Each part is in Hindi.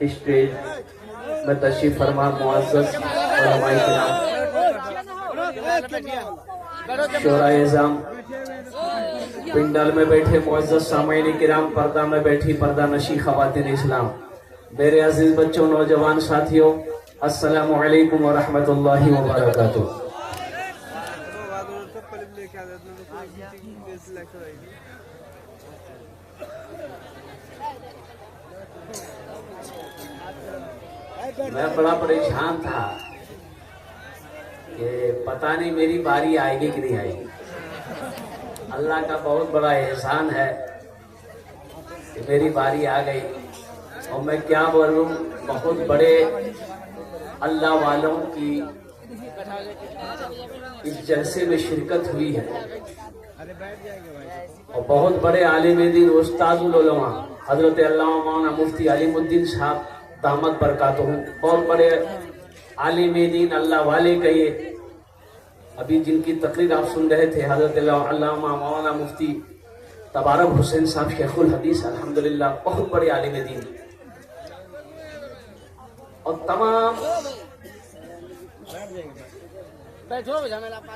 स्टेज में तशरीफ फरमा मुअज़्ज़ज़ उलमाए किराम, शोराए-ए-ज़ाम, पिंडल में बैठे मुअज़्ज़ज़ सामईन किराम, पर्दा में बैठी पर्दा नशी ख़वातीन इस्लाम, मेरे अजीज बच्चों, नौजवान साथियों, अस्सलामु अलैकुम व रहमतुल्लाहि व बरकातुहू। मैं बड़ा परेशान था कि पता नहीं मेरी बारी आएगी कि नहीं आएगी। अल्लाह का बहुत बड़ा एहसान है कि मेरी बारी आ गई। और मैं क्या बोलूं, बहुत बड़े अल्लाह वालों की इस जलसे में शिरकत हुई है और बहुत बड़े आलिम दीन उस्तादुल उलमा हजरत अल्लामा मौलाना मुफ्ती अलीमुद्दीन साहब दामद बरकातहू, बहुत बड़े आलिम दीन अल्लाह वाले कहिए। अभी जिनकी तकरीर आप सुन रहे थे हजरत अल्लामा मौलाना मुफ्ती तबारक हुसैन साहब शेखुल हदीस, अल्हम्दुलिल्लाह बहुत बड़े आलिम दीन। और तमाम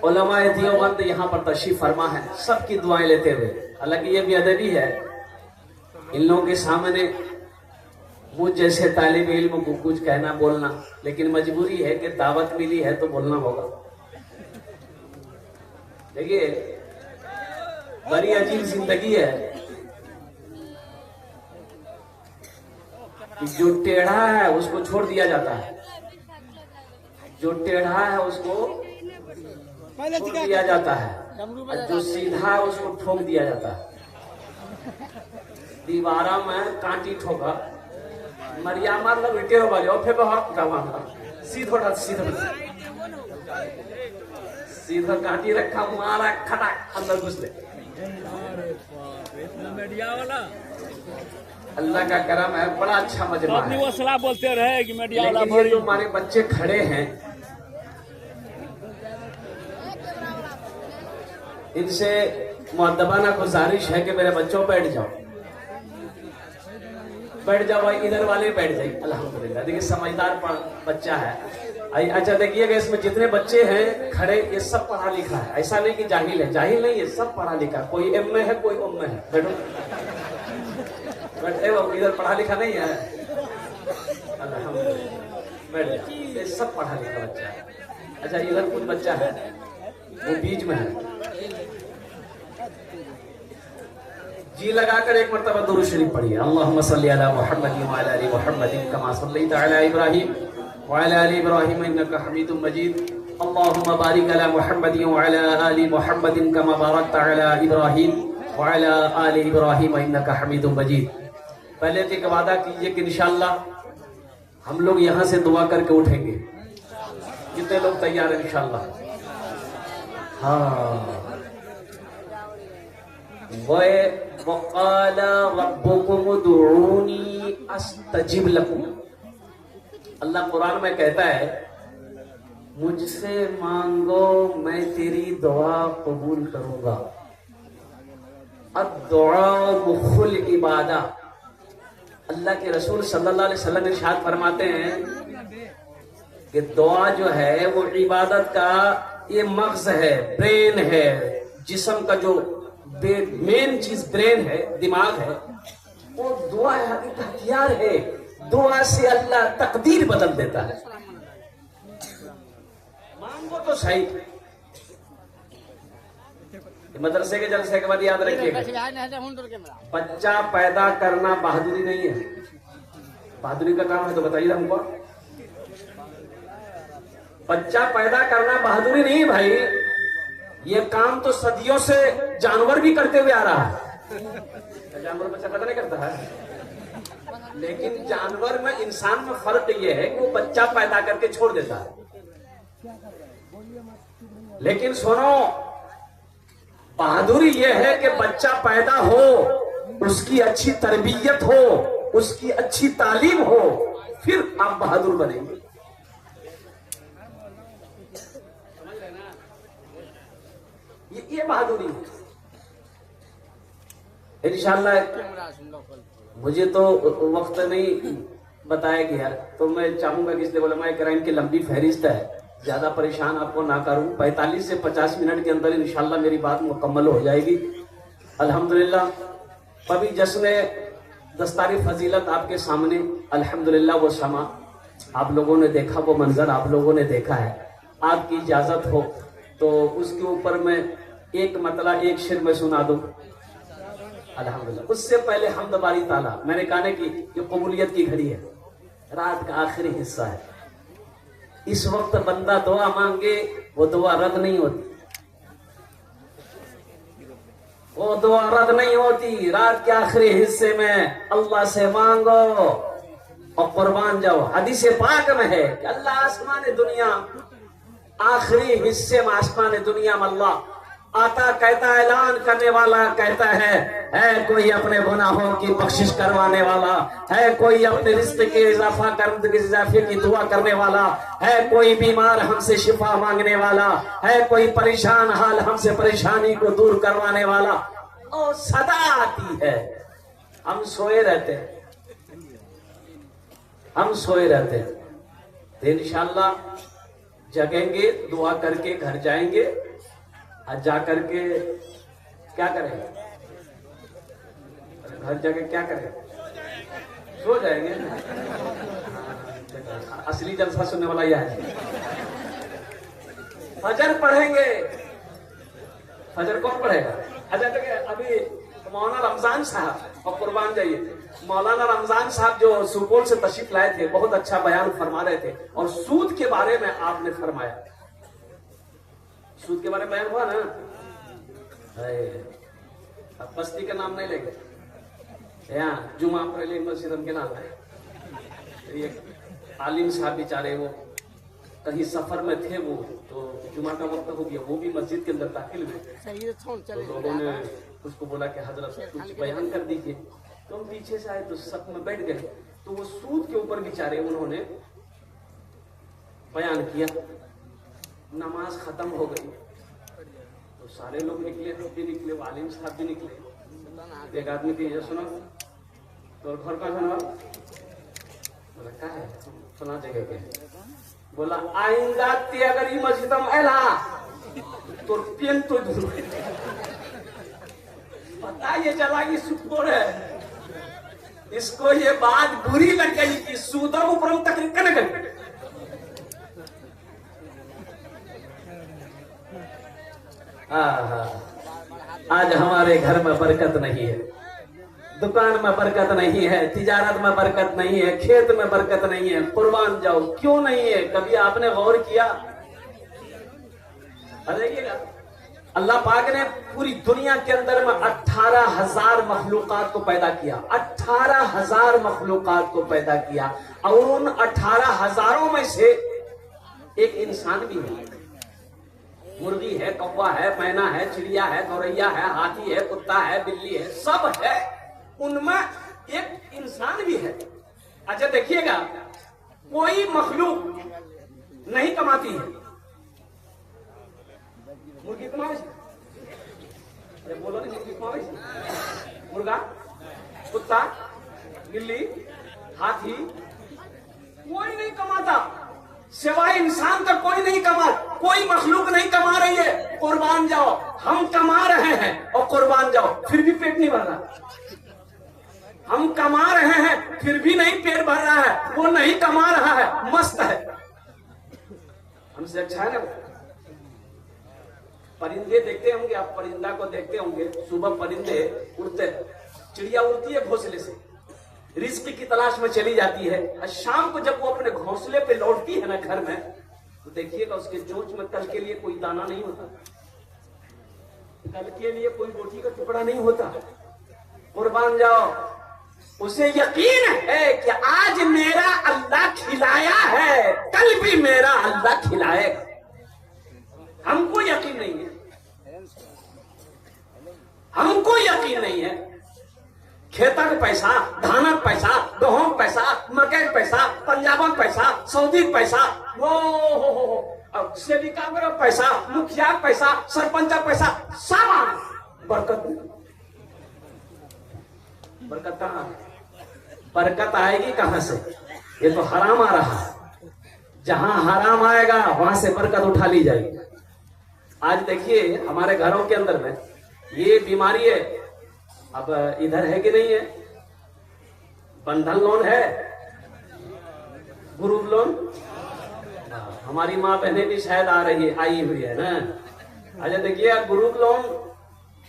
उलमाए देवबंद यहाँ पर तशरीफ फरमा है, सबकी दुआएं लेते हुए। हालांकि ये भी अदबी है इन लोगों के सामने मुझ जैसे तालिब इल्म को कुछ कहना बोलना, लेकिन मजबूरी है कि दावत मिली है तो बोलना होगा। देखिए बड़ी अजीब जिंदगी है कि जो टेढ़ा है उसको छोड़ दिया जाता है, जो टेढ़ा है उसको छोड़ दिया जाता है, और जो सीधा है उसको ठोक दिया जाता है। दीवारा में कांटी ठोका मरिया मार लो बेटे हो वाले और फिर बहुत कमाना सीधा सीधा सीधा काटी रखा, मारा खटाक अंदर घुस ले। अल्लाह का करम है, बड़ा अच्छा मजमा है। वो सलाह बोलते रहे कि मीडिया वाला, लेकिन ये जो हमारे बच्चे खड़े हैं इनसे मुअद्दबाना गुजारिश है कि मेरे बच्चों बैठ जाओ, बैठ जाओ भाई, इधर वाले बैठ जाइए। अल्हम्दुलिल्लाह, देखिए समझदार बच्चा है। अच्छा देखिएगा, इसमें जितने बच्चे हैं खड़े ये सब पढ़ा लिखा है, ऐसा नहीं कि जाहिल है, जाहिल नहीं, ये सब पढ़ा लिखा। कोई एम में है, कोई ओम में है। बैठो बैठे, इधर पढ़ा लिखा नहीं है। अल्हम्दुलिल्लाह, बैठ जाओ, ये सब पढ़ा लिखा बच्चा है। अच्छा इधर कुछ बच्चा है वो बीच में है, जी लगाकर एक मरतबा दुरूद शरीफ पढ़िए। अल्लाहुम्मा सल्ली अला मुहम्मद व अला आलि मुहम्मद कमा सल्लैता अला इब्राहीम व अला आलि इब्राहीम इन्नका हमीदुम मजीद। अल्लाहुम्मा बारिक अला मुहम्मद व अला आलि मुहम्मद कमा बारकता अला इब्राहीम व अला आलि इब्राहीम इन्नका हमीदुम मजीद। पहले तो एक वादा कीजिए कि इंशाअल्लाह हम लोग यहाँ से दुआ करके उठेंगे। कितने लोग तैयार हैं इंशाअल्लाह? हाँ। वक़ाल रब्बुकुम उदऊनी अस्तजिब लकुम। अल्लाह कुरान में कहता है मुझसे मांगो मैं तेरी दुआ कबूल करूंगा। अद्दुआ मुखुल इबादा। अल्लाह के रसूल सल्लल्लाहु अलैहि वसल्लम इरशाद फरमाते हैं कि दुआ जो है वो इबादत का ये मग़ज़ है, ब्रेन है, जिस्म का जो मेन चीज ब्रेन है, दिमाग है, वो दुआ एक हथियार है। दुआ से अल्लाह तकदीर बदल देता है। मांगो तो सही। मदरसे के जलसे के बाद याद रखिएगा, बच्चा पैदा करना बहादुरी नहीं है। बहादुरी का काम है तो बताइए हमको। बच्चा पैदा करना बहादुरी नहीं भाई, ये काम तो सदियों से जानवर भी करते हुए आ रहा है। जानवर बच्चा पैदा नहीं करता है। लेकिन जानवर में इंसान में फर्क यह है कि वो बच्चा पैदा करके छोड़ देता है। लेकिन सुनो, बहादुरी यह है कि बच्चा पैदा हो, उसकी अच्छी तरबियत हो, उसकी अच्छी तालीम हो, फिर आप बहादुर बनेंगे। ये बहादुरी है इंशाअल्लाह। मुझे तो वक्त नहीं बताया गया, तो मैं चाहूंगा कि इसलिए बोला कराइन की लंबी फहरिस्त है, ज्यादा परेशान आपको ना करूं। 45 से 50 मिनट के अंदर इंशाअल्लाह मेरी बात मुकम्मल हो जाएगी। अल्हम्दुलिल्लाह अभी जश्न दस्तारी फजीलत आपके सामने, अल्हम्दुलिल्लाह वो समा आप लोगों ने देखा, वो मंजर आप लोगों ने देखा है। आपकी इजाजत हो तो उसके ऊपर मैं एक मतलब एक शेर में सुना दूं अल्हम्दुलिल्लाह। उससे पहले हमद बारी ताला, मैंने कहा कि ये कबूलियत की घड़ी है, रात का आखिरी हिस्सा है। इस वक्त बंदा दुआ मांगे, वो दुआ रद्द नहीं होती, वो दुआ रद्द नहीं होती। रात के आखिरी हिस्से में अल्लाह से मांगो और कुर्बान जाओ। हदीस पाक में है कि अल्लाह आसमान दुनिया आखिरी हिस्से में, आसमान दुनिया में अल्लाह आता कहता है, ऐलान करने वाला कहता है कोई अपने गुनाहों की बख्शिश करवाने वाला है, कोई अपने रिश्ते के इजाफे की दुआ करने वाला है, कोई बीमार हमसे शिफा मांगने वाला है, कोई परेशान हाल हमसे परेशानी को दूर करवाने वाला। और सदा आती है। हम सोए रहते हैं, हम सोए रहते हैं, तो इंशाअल्लाह जगेंगे, दुआ करके घर जाएंगे। आज जा करके क्या करेंगे? घर जाके क्या करेंगे? सो जाएंगे। असली जलसा सुनने वाला यह है। फजर पढ़ेंगे। फजर कौन पढ़ेगा? अच्छा, अभी मौलाना रमजान साहब और कुर्बान जाइए, मौलाना रमजान साहब जो सुपौल से तशरीफ लाए थे, बहुत अच्छा बयान फरमा रहे थे और सूद के बारे में आपने फरमाया। सूद के बारे में बयान हुआ ना? अब बस्ती का नाम नहीं लेंगे, यहाँ जुमा पहले मस्जिद के नाम है। ये आलिम साहब बेचारे वो कहीं सफर में थे, वो तो जुमा का वक्त हो गया, वो भी मस्जिद के अंदर दाखिल हुए। तो लोगों ने उसको बोला कि हजरत कुछ बयान कर दीजिए, तो हम पीछे से आए तो सब में बैठ गए। तो वो सूद के ऊपर बेचारे उन्होंने बयान किया। नमाज खत्म हो गई तो सारे लोग निकले, तो भी निकले, वालिम साहब भी निकले। एक आदमी की सुनो तो घर का सुना, बोला क्या है? सुना जगह के, बोला आइंदा अगर ये मस्जिद में आला तो पेन तो पता ये चला कि सुखोर है, इसको ये बात बुरी लग गई कि सूदा ऊपर तकरीर करने गए। आज हमारे घर में बरकत नहीं है, दुकान में बरकत नहीं है, तिजारत में बरकत नहीं है, खेत में बरकत नहीं है। कुर्बान जाओ, क्यों नहीं है? कभी आपने गौर किया? देखिएगा अल्लाह पाक ने पूरी दुनिया के अंदर में 18,000 मखलूकात को पैदा किया, 18,000 मखलूकात को पैदा किया, और उन 18,000 में से एक इंसान भी है। मुर्गी है, कौवा है, मैना है, चिड़िया है, गौरैया है, हाथी है, कुत्ता है, बिल्ली है, सब है, उनमें एक इंसान भी है। अच्छा देखिएगा, कोई मखलूक नहीं कमाती है। मुर्गी कमावे, अरे बोलो ना, मुर्गी कमावे, मुर्गा, कुत्ता, बिल्ली, हाथी, कोई नहीं कमाता, सिवाय इंसान का कोई नहीं कमा, कोई मखलूक नहीं कमा रही है। कुर्बान जाओ, हम कमा रहे हैं और कुर्बान जाओ, फिर भी पेट नहीं भर रहा। हम कमा रहे हैं फिर भी नहीं पेट भर रहा है, वो नहीं कमा रहा है, मस्त है, हमसे अच्छा है ना। परिंदे देखते होंगे आप, परिंदा को देखते होंगे, सुबह परिंदे उड़ते, चिड़िया उड़ती है घोंसले से, रिस्क की तलाश में चली जाती है, और शाम को जब वो अपने घोंसले पे लौटती है ना घर में, तो देखिएगा उसके चोंच में कल के लिए कोई दाना नहीं होता, कल के लिए कोई रोटी का टुकड़ा नहीं होता। कुर्बान जाओ, उसे यकीन है कि आज मेरा अल्लाह खिलाया है, कल भी मेरा अल्लाह खिलाएगा। हमको यकीन नहीं है, हमको यकीन नहीं है। खेतक पैसा, धानक पैसा, गहूम पैसा, मकई पैसा, पंजाबक पैसा, सऊदी पैसा, वो सेविका का पैसा, मुखिया पैसा, सरपंच पैसा, सब बरकत बरकत कहाँ? बरकत आएगी कहां से? ये तो हराम आ रहा है। जहां हराम आएगा वहां से बरकत उठा ली जाएगी। आज देखिए हमारे घरों के अंदर में ये बीमारी है। अब इधर है कि नहीं है? बंधन लोन है, ग्रुप लोन। हमारी माँ बहनें भी शायद आ रही है, आई हुई है ना। अच्छा देखिए ग्रुप लोन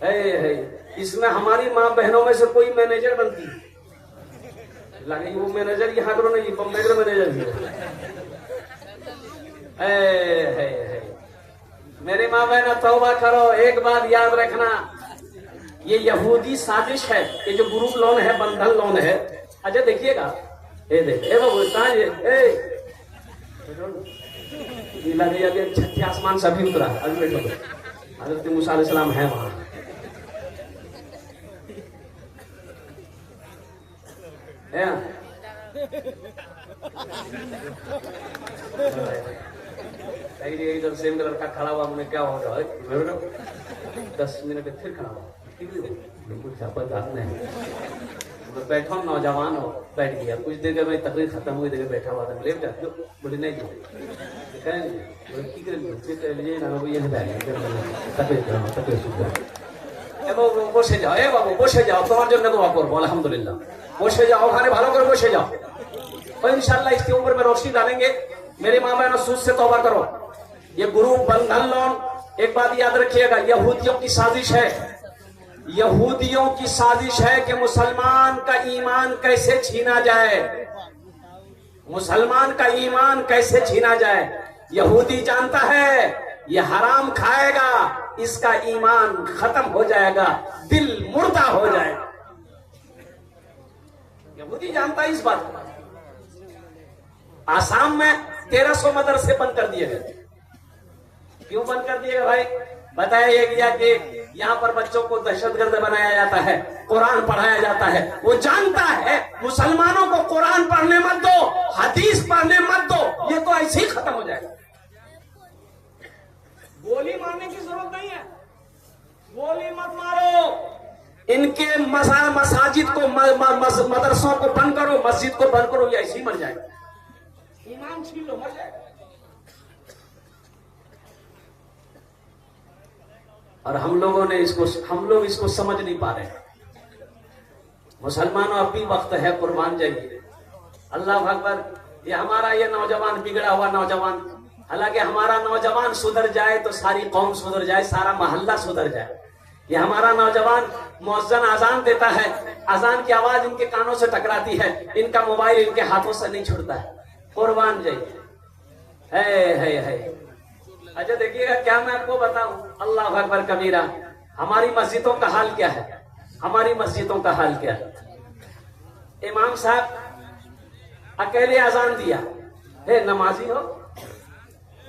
है, इसमें हमारी माँ बहनों में से कोई मैनेजर बनती है। लगे वो मैनेजर यहाँ करो नहीं, बम्बई का मैनेजर है। मेरी माँ बहन तौबा करो, एक बात याद रखना, ये यहूदी साजिश है। ये जो ग्रुप लोन है, बंधन लोन है। अच्छा देखिएगा, ये देख बाबू छठे आसमान से अभी उतरा है। अभी बैठो, हजरत मूसा अलैहिस्सलाम है वहां। इधर सेम कलर का खड़ा हुआ, मुझे क्या होगा 10 मिनट फिर खड़ा हुआ, बैठा नौजवान हो, बैठ गया कुछ देर में तकरीर खत्म हुई, देर बैठा हुआ था, लेट जाते बोले नहीं বসে যাও, এ বাবু বসে যাও, তোমার জন্য দোয়া করবো। আলহামদুলিল্লাহ বসে যাও, ওখানে ভালো করে বসে যাও। और इंशाल्लाह इसके ऊपर में रोशनी डालेंगे। मेरे माँ बहनों सूद से तौबा करो। ये ग्रुप बंधन लोन, एक बात याद रखिएगा, यहूदियों की साजिश है। यहूदियों की साजिश है कि मुसलमान का ईमान कैसे छीना जाए, मुसलमान का ईमान कैसे छीना जाए। यहूदी जानता है ये हराम खाएगा, इसका ईमान खत्म हो जाएगा, दिल मुर्दा हो जाएगा। यहूदी जानता है इस बात को। आसाम में 1300 मदरसे बंद कर दिए गए। क्यों बंद कर दिए गए भाई? बताया गया कि यहाँ पर बच्चों को दहशतगर्द बनाया जाता है, कुरान पढ़ाया जाता है। वो जानता है मुसलमानों को कुरान पढ़ने मत दो, हदीस पढ़ने मत दो, ये तो ऐसे ही खत्म हो जाएगा। गोली मारने की जरूरत नहीं है, गोली मत मारो। इनके मसाजिद को, मदरसों को बंद करो, मस्जिद को बंद करो, ये ऐसे ही मर जाएगा। ईमान छीन लो, मर जाएगा। और हम लोग इसको समझ नहीं पा रहे। मुसलमानों अब भी वक्त है, कुर्बान जाइए। अल्लाह अकबर। ये हमारा ये नौजवान, बिगड़ा हुआ नौजवान, हालांकि हमारा नौजवान सुधर जाए तो सारी कौम सुधर जाए, सारा मोहल्ला सुधर जाए। ये हमारा नौजवान मुअज्जिन अजान देता है, अजान की आवाज इनके कानों से टकराती है, इनका मोबाइल इनके हाथों से नहीं छूटता है। कुर्बान जाइए। है। अच्छा देखिएगा क्या मैं आपको बताऊं, अल्लाह अकबर कबीरा। हमारी मस्जिदों का हाल क्या है? हमारी मस्जिदों का हाल क्या है? इमाम साहब अकेले अजान दिया, हे नमाजी हो?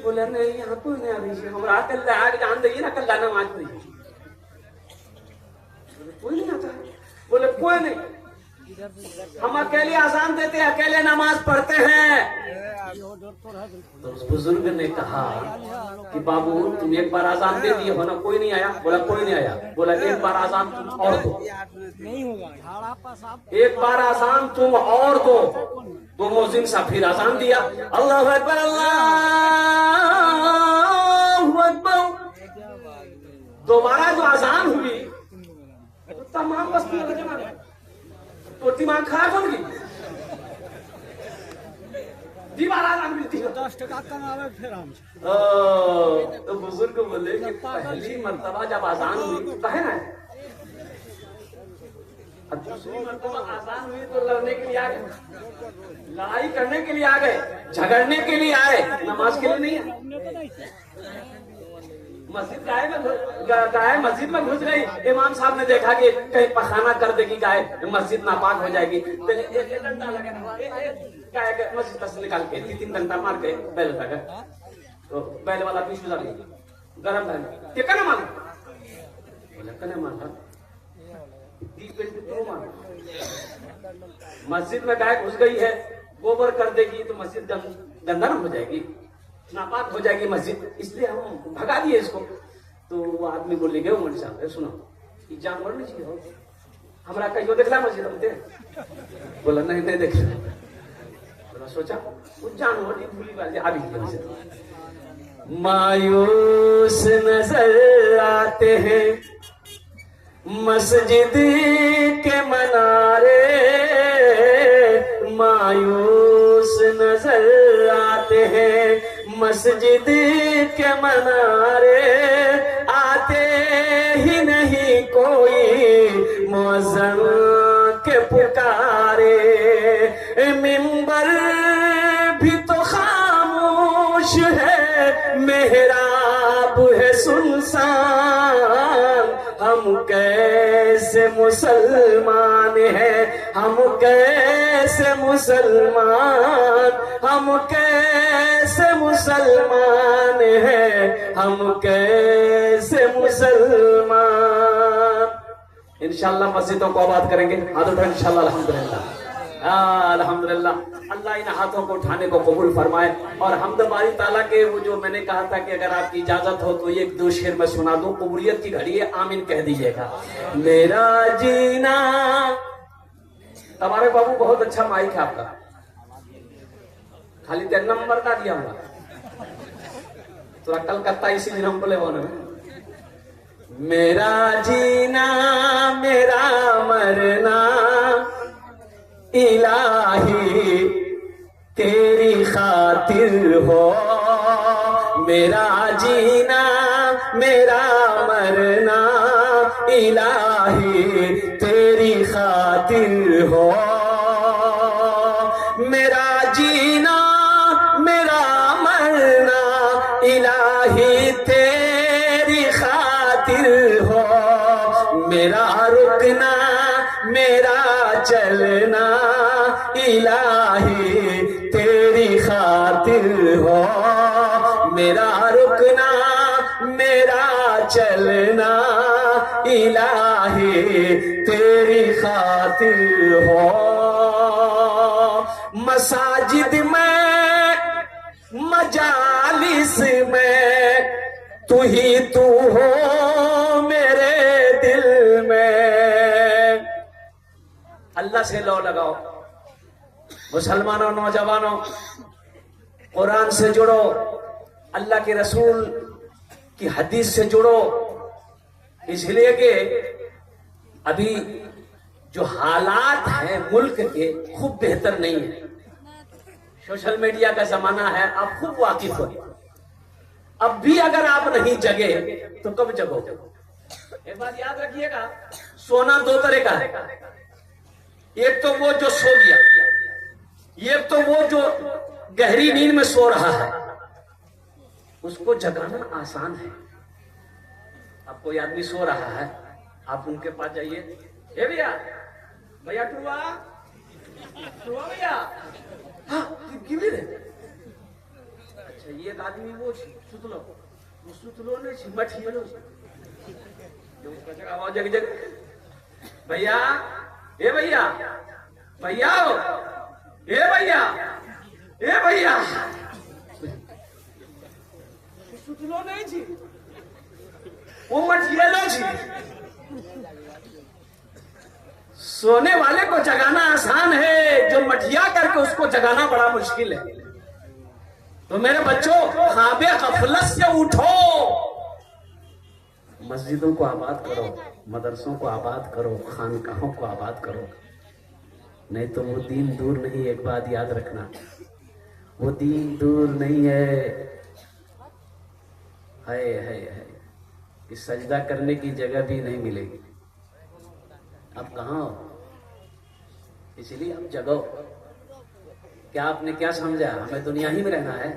बोले नहीं, यहाँ कोई नहीं अभी हमारा अकेले आगे जान देगी ना, कल नमाज नहीं, कोई नहीं आता। बोले कोई नहीं, हम अकेले अजान देते, अकेले नमाज पढ़ते हैं। तो उस बुजुर्ग ने कहा कि बाबू तुम एक बार आजान दे दिए हो ना, कोई नहीं आया? बोला कोई नहीं आया। बोला एक बार आजान तुम और दो, एक बार आजान तुम और दो। तो मुअज्जिन साहब फिर आजान दिया, अल्लाहु अकबर अल्लाहु अकबर। दोबारा जो आजान हुई तो तमाम बस्ती तो दिमाग खराब हो गई। दीवार आजान मिलती है 10 टका कमावे फिर हम। तो बुजुर्ग बोले कि पहली मर्तबा जब आजान हुई तो कहे ना, अब दूसरी मर्तबा आजान हुई तो लड़ने के लिए आ गए, लड़ाई करने के लिए आ गए, झगड़ने के लिए आए, नमाज के लिए नहीं है। गाय मस्जिद में घुस गई। इमाम साहब ने देखा कि कहीं पखाना कर देगी गाय, मस्जिद नापाक हो जाएगी, तो एक डंडा लगा गाय मस्जिद से निकाल के 3 घंटा मार के बैल लगा, तो बैल वाला पीछे गुजर गई गरम बैल कने मार बोले कने मार मस्जिद में गाय घुस गई है, गोबर कर देगी तो मस्जिद गंदा न हो जाएगी, नापाक हो जाएगी मस्जिद, इसलिए हम भगा दिए इसको। तो वो आदमी बोले गए उमर साहब सुनो ये जानवर नहीं चाहिए हमारा कहीं देखला मस्जिद में, बोला नहीं नहीं देख, बोला सोचा वो जानवर नहीं भूली वाली आ भी। मायूस नजर आते हैं मस्जिद के मनारे, मायूस नजर आते हैं मस्जिद के मनारे, आते ही नहीं कोई मौज़न के पुकारे, मिंबर भी तो खामोश है, मेहराब है सुनसान, हम कैसे मुसलमान हैं, हम कैसे मुसलमान, हम कैसे मुसलमान हैं, हम कैसे मुसलमान। इंशाअल्लाह मस्जिदों को आबाद करेंगे, हाथ उठाएं इंशाअल्लाह। अल्हम्दुलिल्लाह अल्हम्दुलिल्लाह, अल्लाह इन हाथों को उठाने को कबूल फरमाए। और हमद बारी ताला के वो जो मैंने कहा था कि अगर आपकी इजाजत हो तो 1-2 शेर मैं सुना दूं, कबूलियत की घड़ी है, आमीन कह दीजिएगा। मेरा जीना, तुम्हारे बाबू बहुत अच्छा माइक है आपका, खाली 3 नंबर का दिया हुआ तो कलकत्ता इसी दिन हम बोले बोने में। मेरा जीना मेरा मरना इलाही तेरी खातिर हो, मेरा जीना मेरा मरना इलाही तेरी खातिर हो, मेरा जीना मेरा मरना इलाही तेरी खातिर हो, मेरा रुकना मेरा चलना इलाही तेरी खातिर हो, मेरा रुकना मेरा चलना इलाही तेरी खातिर हो। मसाजिद में मजालिस में तू ही तू हो मेरे दिल में। अल्लाह से लो लगाओ, मुसलमानों नौजवानों कुरान से जुड़ो, अल्लाह के रसूल की हदीस से जुड़ो, इसलिए कि अभी जो हालात हैं मुल्क के खूब बेहतर नहीं है। सोशल मीडिया का जमाना है, आप खूब वाकिफ हो। अब भी अगर आप नहीं जगे तो कब जगोगे? एक बात याद रखिएगा, सोना 2 तरह का है, एक तो वो जो सो गया, एक तो वो जो गहरी नींद में सो रहा है, उसको जगाना आसान है। अब कोई आदमी सो रहा है, आप उनके पास जाइए, ए भैया भैया टुआ टुआ भैया, हाँ क्यों रे? अच्छा ये एक आदमी वो सुतलो, वो सुतलो नहीं बैठिए लो, उसका जगह जग जग भैया, ए भैया भैया ए भैया ए भैया, सुतलो नहीं छी, वो मठिए लो छी। सोने वाले को जगाना आसान है, जो मठिया करके उसको जगाना बड़ा मुश्किल है। तो मेरे बच्चों, ख्वाबे गफलत से उठो, मस्जिदों को आबाद करो, मदरसों को आबाद करो, खानकाहों को आबाद करो, नहीं तो वो दीन दूर नहीं। एक बात याद रखना, वो दीन दूर नहीं है। है कि सजदा करने की जगह भी नहीं मिलेगी। अब कहाँ हो? इसलिए आप जगो। क्या आपने क्या समझा? हमें दुनिया ही में रहना है?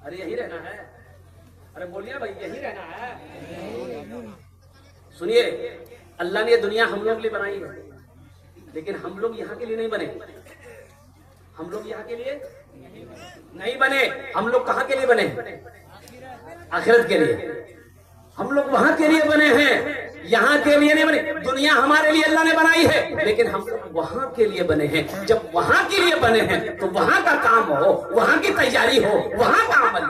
अरे यही रहना है। अरे बोलिए भाई, यही रहना है। सुनिए, अल्लाह ने ये दुनिया हम लोग के लिए बनाई है, लेकिन हम लोग यहाँ के लिए नहीं बने। हम लोग यहाँ के लिए नहीं बने। हम लोग कहाँ के लिए बने? आखिरत के लिए। हम लोग वहां के लिए बने हैं, यहाँ के लिए नहीं बने। दुनिया हमारे लिए अल्लाह ने बनाई है, लेकिन हम लोग वहां के लिए बने हैं। जब वहां के लिए बने हैं तो वहां का काम हो, वहां की तैयारी हो, वहां का अमल।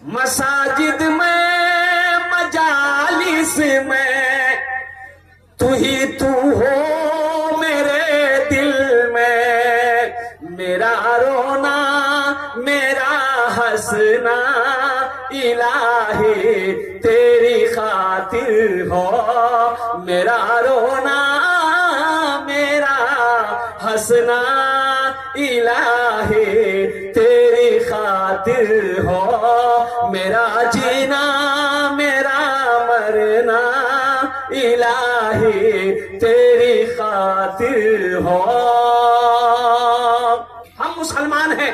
मसाजिद में, मजालिस में तू ही तू हो मेरे दिल में। मेरा रोना, मेरा हंसना इलाही तेरी खातिर हो। मेरा रोना, मेरा हंसना इलाही तेरी खातिर हो। मेरा जीना, मेरा मरना इलाही तेरी खातिर हो। हम मुसलमान हैं।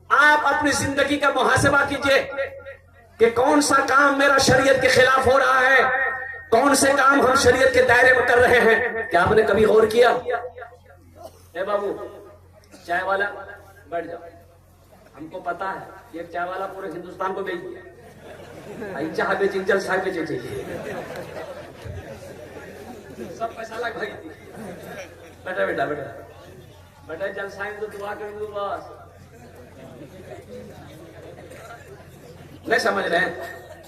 आप अपनी जिंदगी का मुहासबा कीजिए कि कौन सा काम मेरा शरीयत के खिलाफ हो रहा है, कौन से काम हम शरीयत के दायरे में कर रहे हैं। क्या आपने कभी गौर किया? ए बाबू, चाय वाला बैठ जाओ। हमको पता है एक चाय वाला पूरे हिंदुस्तान को बेच दिया। चाय बेची, जल चाय बेचे चाहिए, सब पैसा लग भाई। बेटा बेटा बेटा बेटा, जल साइन तो दुआ कर दो बस। नहीं समझ रहे हैं?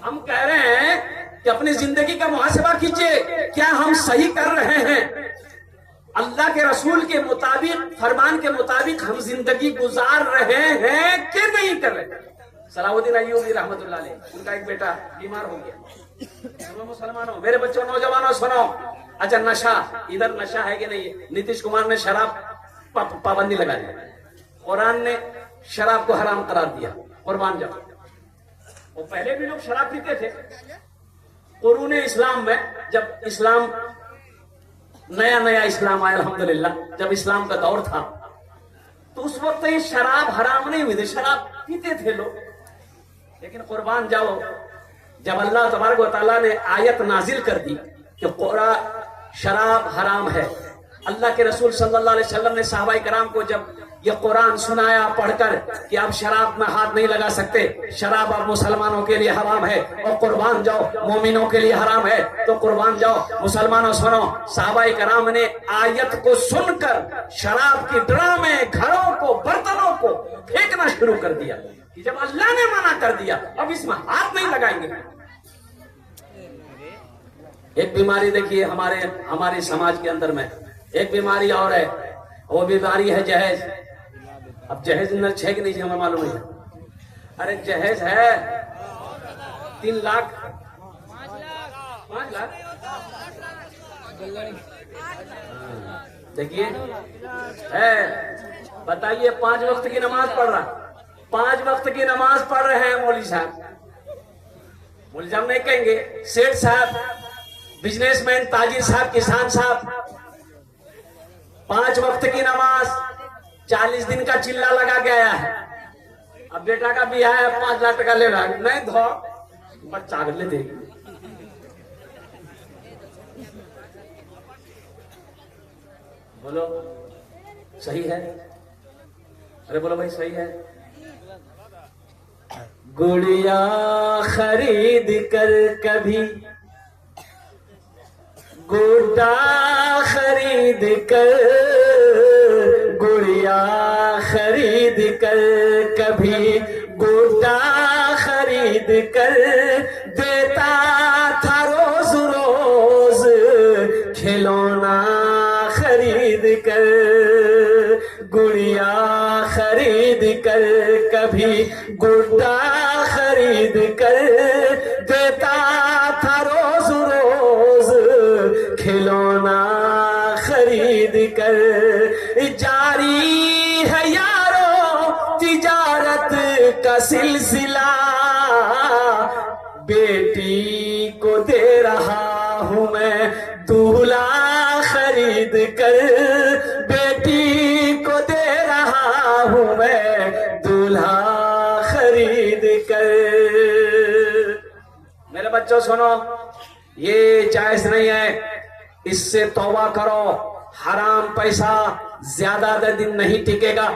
हम कह रहे हैं कि अपनी जिंदगी का मुहासबा कीजिए, क्या हम सही कर रहे हैं? अल्लाह के रसूल के मुताबिक, फरमान के मुताबिक हम जिंदगी गुजार रहे हैं कि नहीं कर रहे? सलाहुद्दीन अय्यूबी रहमतुल्लाह अलैह, उनका एक बेटा बीमार हो गया। मुसलमानों, मेरे बच्चों, नौजवानों सुनो। अच्छा, नशा, इधर नशा है कि नहीं? नीतीश कुमार ने शराब पाबंदी लगा दी, कुरान ने शराब को हराम करार दिया। कुर्बान जाओ। वो पहले भी लोग शराब पीते थे। कुरून इस्लाम में, जब इस्लाम नया नया इस्लाम आया अल्हम्दुलिल्लाह, जब इस्लाम का दौर था, तो उस वक्त ये शराब हराम नहीं हुई थी, शराब पीते थे लोग। लेकिन कुर्बान जाओ, जब अल्लाह तबारक व तआला ने आयत नाजिल कर दी कि शराब हराम है, अल्लाह के रसूल सल्लल्लाहु अलैहि वसल्लम ने सहाबाए कराम को जब यह कुरान सुनाया पढ़कर कि आप शराब में हाथ नहीं लगा सकते, शराब अब मुसलमानों के लिए हराम है और कुर्बान जाओ मोमिनों के लिए हराम है, तो कुर्बान जाओ। मुसलमानों सुनो, सहाबाए कराम ने आयत को सुनकर शराब की ड्रामे, घरों को, बर्तनों को फेंकना शुरू कर दिया कि जब अल्लाह ने मना कर दिया अब इसमें हाथ नहीं लगाएंगे। एक बीमारी देखिए हमारे समाज के अंदर में, एक बीमारी और है, वो बीमारी है जहेज। अब जहेज न छे कि नहीं, हमें मालूम है। अरे जहेज है 3 लाख 5 लाख। देखिए है, बताइए 5 वक्त की नमाज पढ़ रहा, 5 वक्त की नमाज पढ़ रहे हैं मौलवी साहब। मौलवी साहब नहीं कहेंगे, सेठ साहब, बिजनेसमैन, ताजिर साहब, किसान साहब, 5 वक्त की नमाज, 40 दिन का चिल्ला लगा के आया है। अब बेटा का भी है, 5 लाख टका ले रहा है, नहीं धो बच्चा ले दे। बोलो सही है? अरे बोलो भाई सही है। गुड़िया खरीद कर कभी, गुड्डा खरीद कर, गुड़िया खरीद कर कभी, गुड्डा खरीद कर देता था रोज रोज, खिलौना खरीद कर, गुड़िया खरीद कर कभी, गुड्डा खरीद कर देता था रोज रोज, खिलौना खरीद कर। जारी है यारो तिजारत का सिलसिला, बेटी को दे रहा हूं मैं दूल्हा खरीद कर, बेटी को दे रहा हूं मैं दूल्हा खरीद बच्चों सुनो, ये जायज नहीं है, इससे तौबा करो। हराम पैसा ज्यादा दिन नहीं टिकेगा,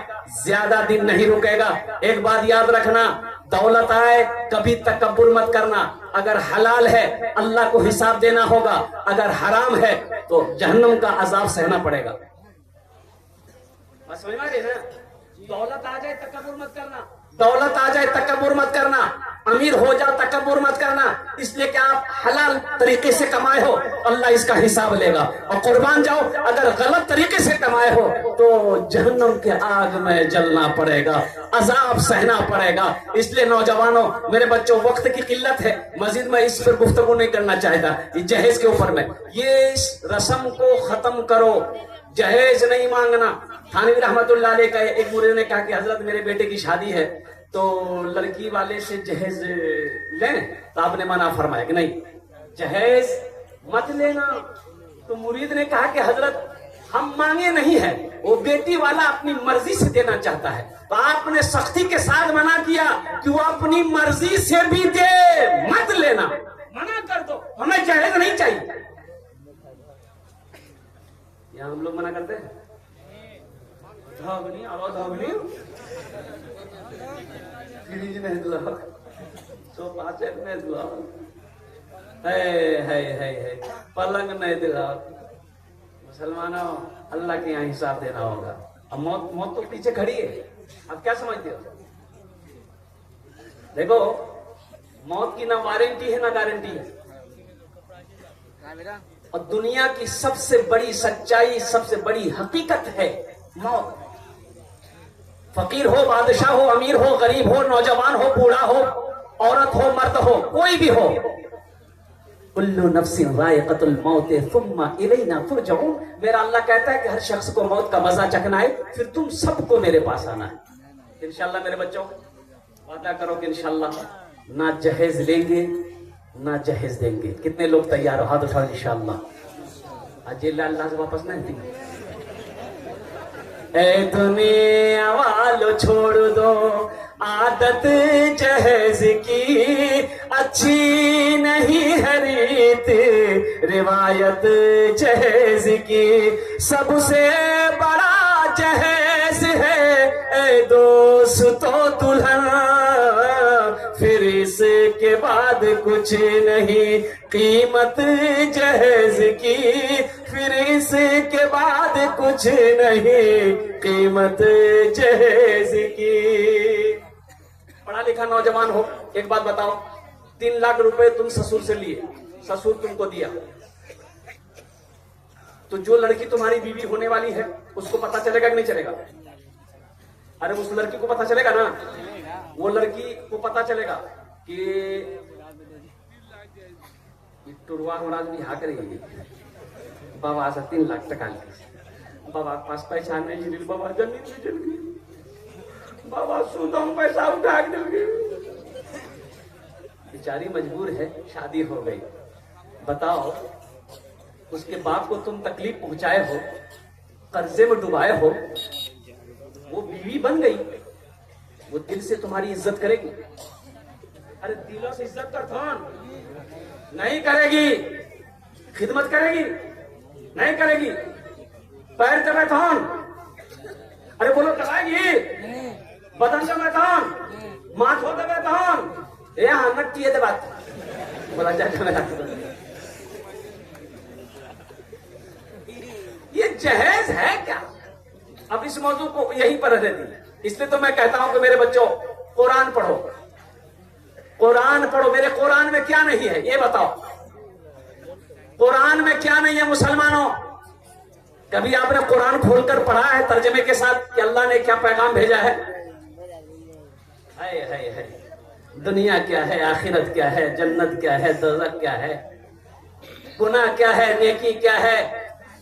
ज्यादा दिन नहीं रुकेगा। एक बात याद रखना, दौलत आए कभी तकब्बुर मत करना। अगर हलाल है अल्लाह को हिसाब देना होगा, अगर हराम है तो जहन्नम का अजाब सहना पड़ेगा। बस समझ में आ रही है ना? दौलत आ जाए तकब्बुर मत करना, दौलत आ जाए तकब्बुर मत करना, अमीर हो जाओ तकब्बुर मत करना। इसलिए कि आप हलाल तरीके से कमाए हो, अल्लाह इसका हिसाब लेगा। और कुर्बान जाओ, अगर गलत तरीके से कमाए हो तो जहन्नम के आग में जलना पड़ेगा, अजाब सहना पड़ेगा। इसलिए नौजवानों, मेरे बच्चों, वक्त की किल्लत है, मजीद में इस पर गुफ्तगू नहीं करना चाहता। ये जहेज के ऊपर में ये इस रस्म को खत्म करो, जहेज नहीं मांगना। थानवी रहमतुल्लाह अलैह का एक मुरीद ने कहा कि हजरत मेरे बेटे की शादी है तो लड़की वाले से जहेज लें, तो आपने मना फरमाया कि नहीं, जहेज मत लेना। तो मुरीद ने कहा कि हजरत हम मांगे नहीं है, वो बेटी वाला अपनी मर्जी से देना चाहता है। तो आपने सख्ती के साथ मना किया कि वो अपनी मर्जी से भी दे, मत लेना, मना कर दो, हमें जहेज नहीं चाहिए। या हम लोग मना करते हैं, धावनी आवाज धावनी फ्रिज में दिलाओ, सोफा सेट में दिलाओ, है पलंग नहीं दिलाओ। मुसलमानों, अल्लाह के यहाँ हिसाब देना होगा। अब मौत तो पीछे खड़ी है, अब क्या समझते हो? देखो, मौत की ना वारंटी है ना गारंटी है। और दुनिया की सबसे बड़ी सच्चाई, सबसे बड़ी हकीकत है मौत। फकीर हो, बादशाह हो, अमीर हो, गरीब हो, नौजवान हो, बूढ़ा हो, औरत हो, मर्द हो, कोई भी हो, कुल्लु नफ्सिन ज़ाइक़तुल मौत सुम्मा इलैना तुरजऊन। मेरा अल्लाह कहता है कि हर शख्स को मौत का मजा चखना है, फिर तुम सबको मेरे पास आना है। इंशाअल्लाह मेरे बच्चों, वादा करो कि इंशाअल्लाह ना जहेज लेंगे ना जहेज देंगे। कितने लोग तैयार हो? हाथ उठाओ इंशाअल्लाह। आज अल्लाह से वापस नहीं देंगे। ए दुनिया वालों छोड़ दो आदत जहेज की, अच्छी नहीं है रीत रिवायत जहेज की। सबसे बड़ा जहेज है ए दोस्तों दुल्हन, फिर इसके बाद कुछ नहीं कीमत जहेज की, फिर इसके बाद कुछ नहीं कीमत जहेज की। पढ़ा लिखा नौजवान हो, एक बात बताओ, 3 लाख रुपए तुम ससुर से लिए, ससुर तुमको दिया, तो जो लड़की तुम्हारी बीवी होने वाली है उसको पता चलेगा कि नहीं चलेगा? अरे उस लड़की को पता चलेगा ना, वो लड़की को पता चलेगा कि टुरवा महाराज भी हाँ करेगी, बाबा आज 3 लाख टका ले, बाबा पास पैसा नहीं, बाबा जमीन चल गई, बाबा सुदम पैसा उठा के, बेचारी मजबूर है, शादी हो गई। बताओ, उसके बाप को तुम तकलीफ पहुंचाए हो, कर्जे में डुबाए हो, वो बीवी बन गई, वो दिल से तुम्हारी इज्जत करेगी? अरे दिलों से इज्जत कर थोन नहीं करेगी, खिदमत करेगी नहीं करेगी, पैर जमे थोन, अरे बोलो कराएगी, बदन जमे थोन, माथ हो दबे थोन, यहाँ नक्की है बात बोला जाए। ये जहेज है क्या? अब इस मौजू को यहीं पर रहने दी। इसलिए तो मैं कहता हूं कि मेरे बच्चों, कुरान पढ़ो, कुरान पढ़ो। मेरे कुरान में क्या नहीं है ये बताओ? कुरान में क्या नहीं है मुसलमानों? कभी आपने कुरान खोलकर पढ़ा है तर्जमे के साथ कि अल्लाह ने क्या पैगाम भेजा है? है दुनिया क्या है, आखिरत क्या है, जन्नत क्या है, दोज़ख क्या है, गुनाह क्या है, नेकी क्या है,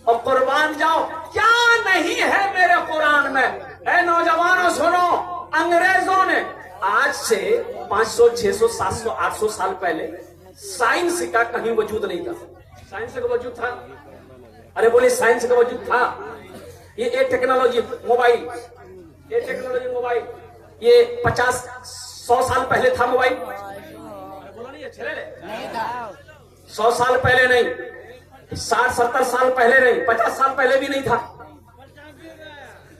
और कुर्बान जाओ क्या नहीं है मेरे कुरान में। ऐ नौजवानों सुनो, अंग्रेजों ने आज से 500, 600, 700, 800 साल पहले साइंस का कहीं वजूद नहीं था। साइंस का वजूद था? अरे बोले साइंस का वजूद था। ये टेक्नोलॉजी मोबाइल, ये टेक्नोलॉजी मोबाइल, ये 50-100 साल पहले था मोबाइल। बोला नहीं, नहीं था। 100 साल पहले नहीं, 60-70 साल पहले नहीं, 50 साल पहले भी नहीं था।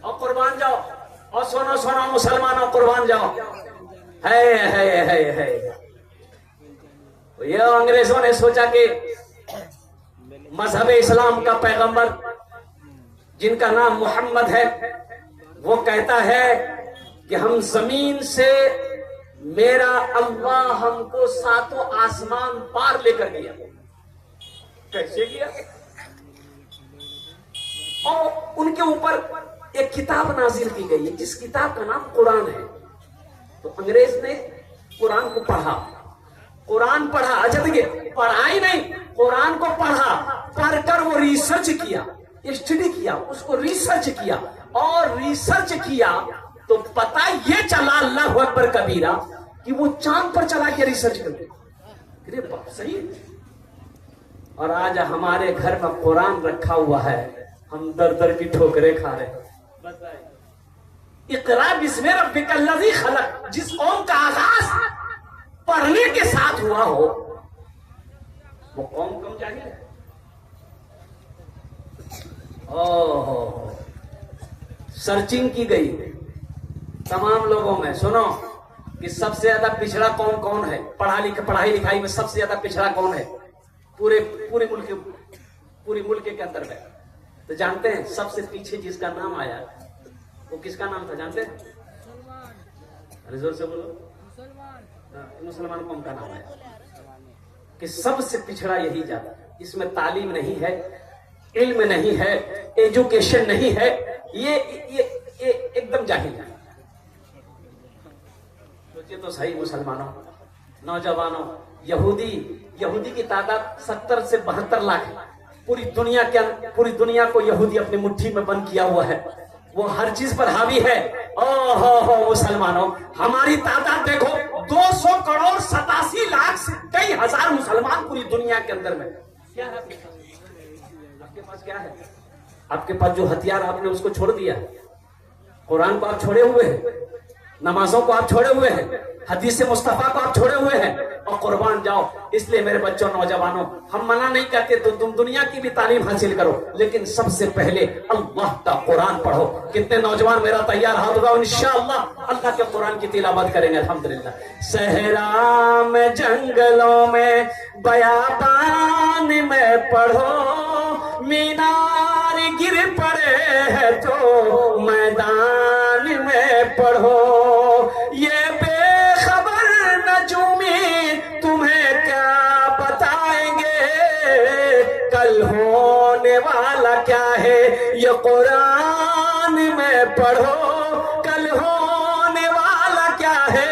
और कुर्बान जाओ, और सुनो सुनो मुसलमानों, कुर्बान जाओ। है ये अंग्रेजों ने सोचा कि मजहब इस्लाम का पैगंबर जिनका नाम मोहम्मद है, वो कहता है कि हम जमीन से, मेरा अल्लाह हमको 7 आसमान पार लेकर गया। कैसे गया? और उनके ऊपर एक किताब नाजिल की गई है, जिस किताब का नाम कुरान है। तो अंग्रेज ने कुरान को पढ़ा, कुरान पढ़ा। अच्छा देखिए, पढ़ाई नहीं, कुरान को पढ़ा, पढ़कर वो रिसर्च किया, स्टडी किया, उसको रिसर्च किया, और रिसर्च किया तो पता ये चला, अल्लाहु अकबर कबीरा, कि वो चांद पर चला के रिसर्च करते। अरे बाप, सही है। और आज हमारे घर में कुरान रखा हुआ है, हम दर दर की ठोकरें खा रहे हैं। इक़रा बिस्मि रब्बिकल लज़ी खलक़, जिस कौम का आगाज पढ़ने के साथ हुआ हो, वो कौम कम जाहिल है। ओहो, सर्चिंग की गई तमाम लोगों में। सुनो कि सबसे ज्यादा पिछड़ा कौन कौन है, पढ़ाई लिखाई में सबसे ज्यादा पिछड़ा कौन है पूरे मुल्क के अंदर में। तो जानते हैं सबसे पीछे जिसका नाम आया वो किसका नाम था, जानते हैं? अरे जोर से बोलो। मुसलमान कौम का नाम है कि सबसे पिछड़ा यही जाता। इसमें तालीम नहीं है, इल्म नहीं है, एजुकेशन नहीं है, ये एकदम जाहिल है। सोचिए तो सही मुसलमानों, नौजवानों, यहूदी की तादाद 70 से 72 लाख है। पूरी दुनिया को यहूदी अपनी मुट्ठी में बंद किया हुआ है, वो हर चीज पर हावी है। ओहो मुसलमानों, हमारी तादाद देखो, 200 करोड़ 87 लाख से कई हजार मुसलमान पूरी दुनिया के अंदर में। क्या है आपके पास? क्या है आपके पास? जो हथियार आपने उसको छोड़ दिया। कुरान को आप छोड़े हुए हैं, नमाजों को आप छोड़े हुए हैं, हदीस मुस्तफा को आप छोड़े हुए हैं, और कुर्बान जाओ। इसलिए मेरे बच्चों, नौजवानों, हम मना नहीं करते तो तुम दुनिया की भी तालीम हासिल करो, लेकिन सबसे पहले अल्लाह का कुरान पढ़ो। कितने नौजवान मेरा तैयार हाथ होगा, इंशाअल्लाह अल्लाह के कुरान की तिलावत करेंगे। अल्हम्दुलिल्लाह। सहरा में, जंगलों में, बयाबान में पढ़ो, मीनार गिर पड़े है तो मैदान में पढ़ो। ये बेखबर नजूमी तुम्हें क्या बताएंगे, कल होने वाला क्या है ये कुरान में पढ़ो। कल होने वाला क्या है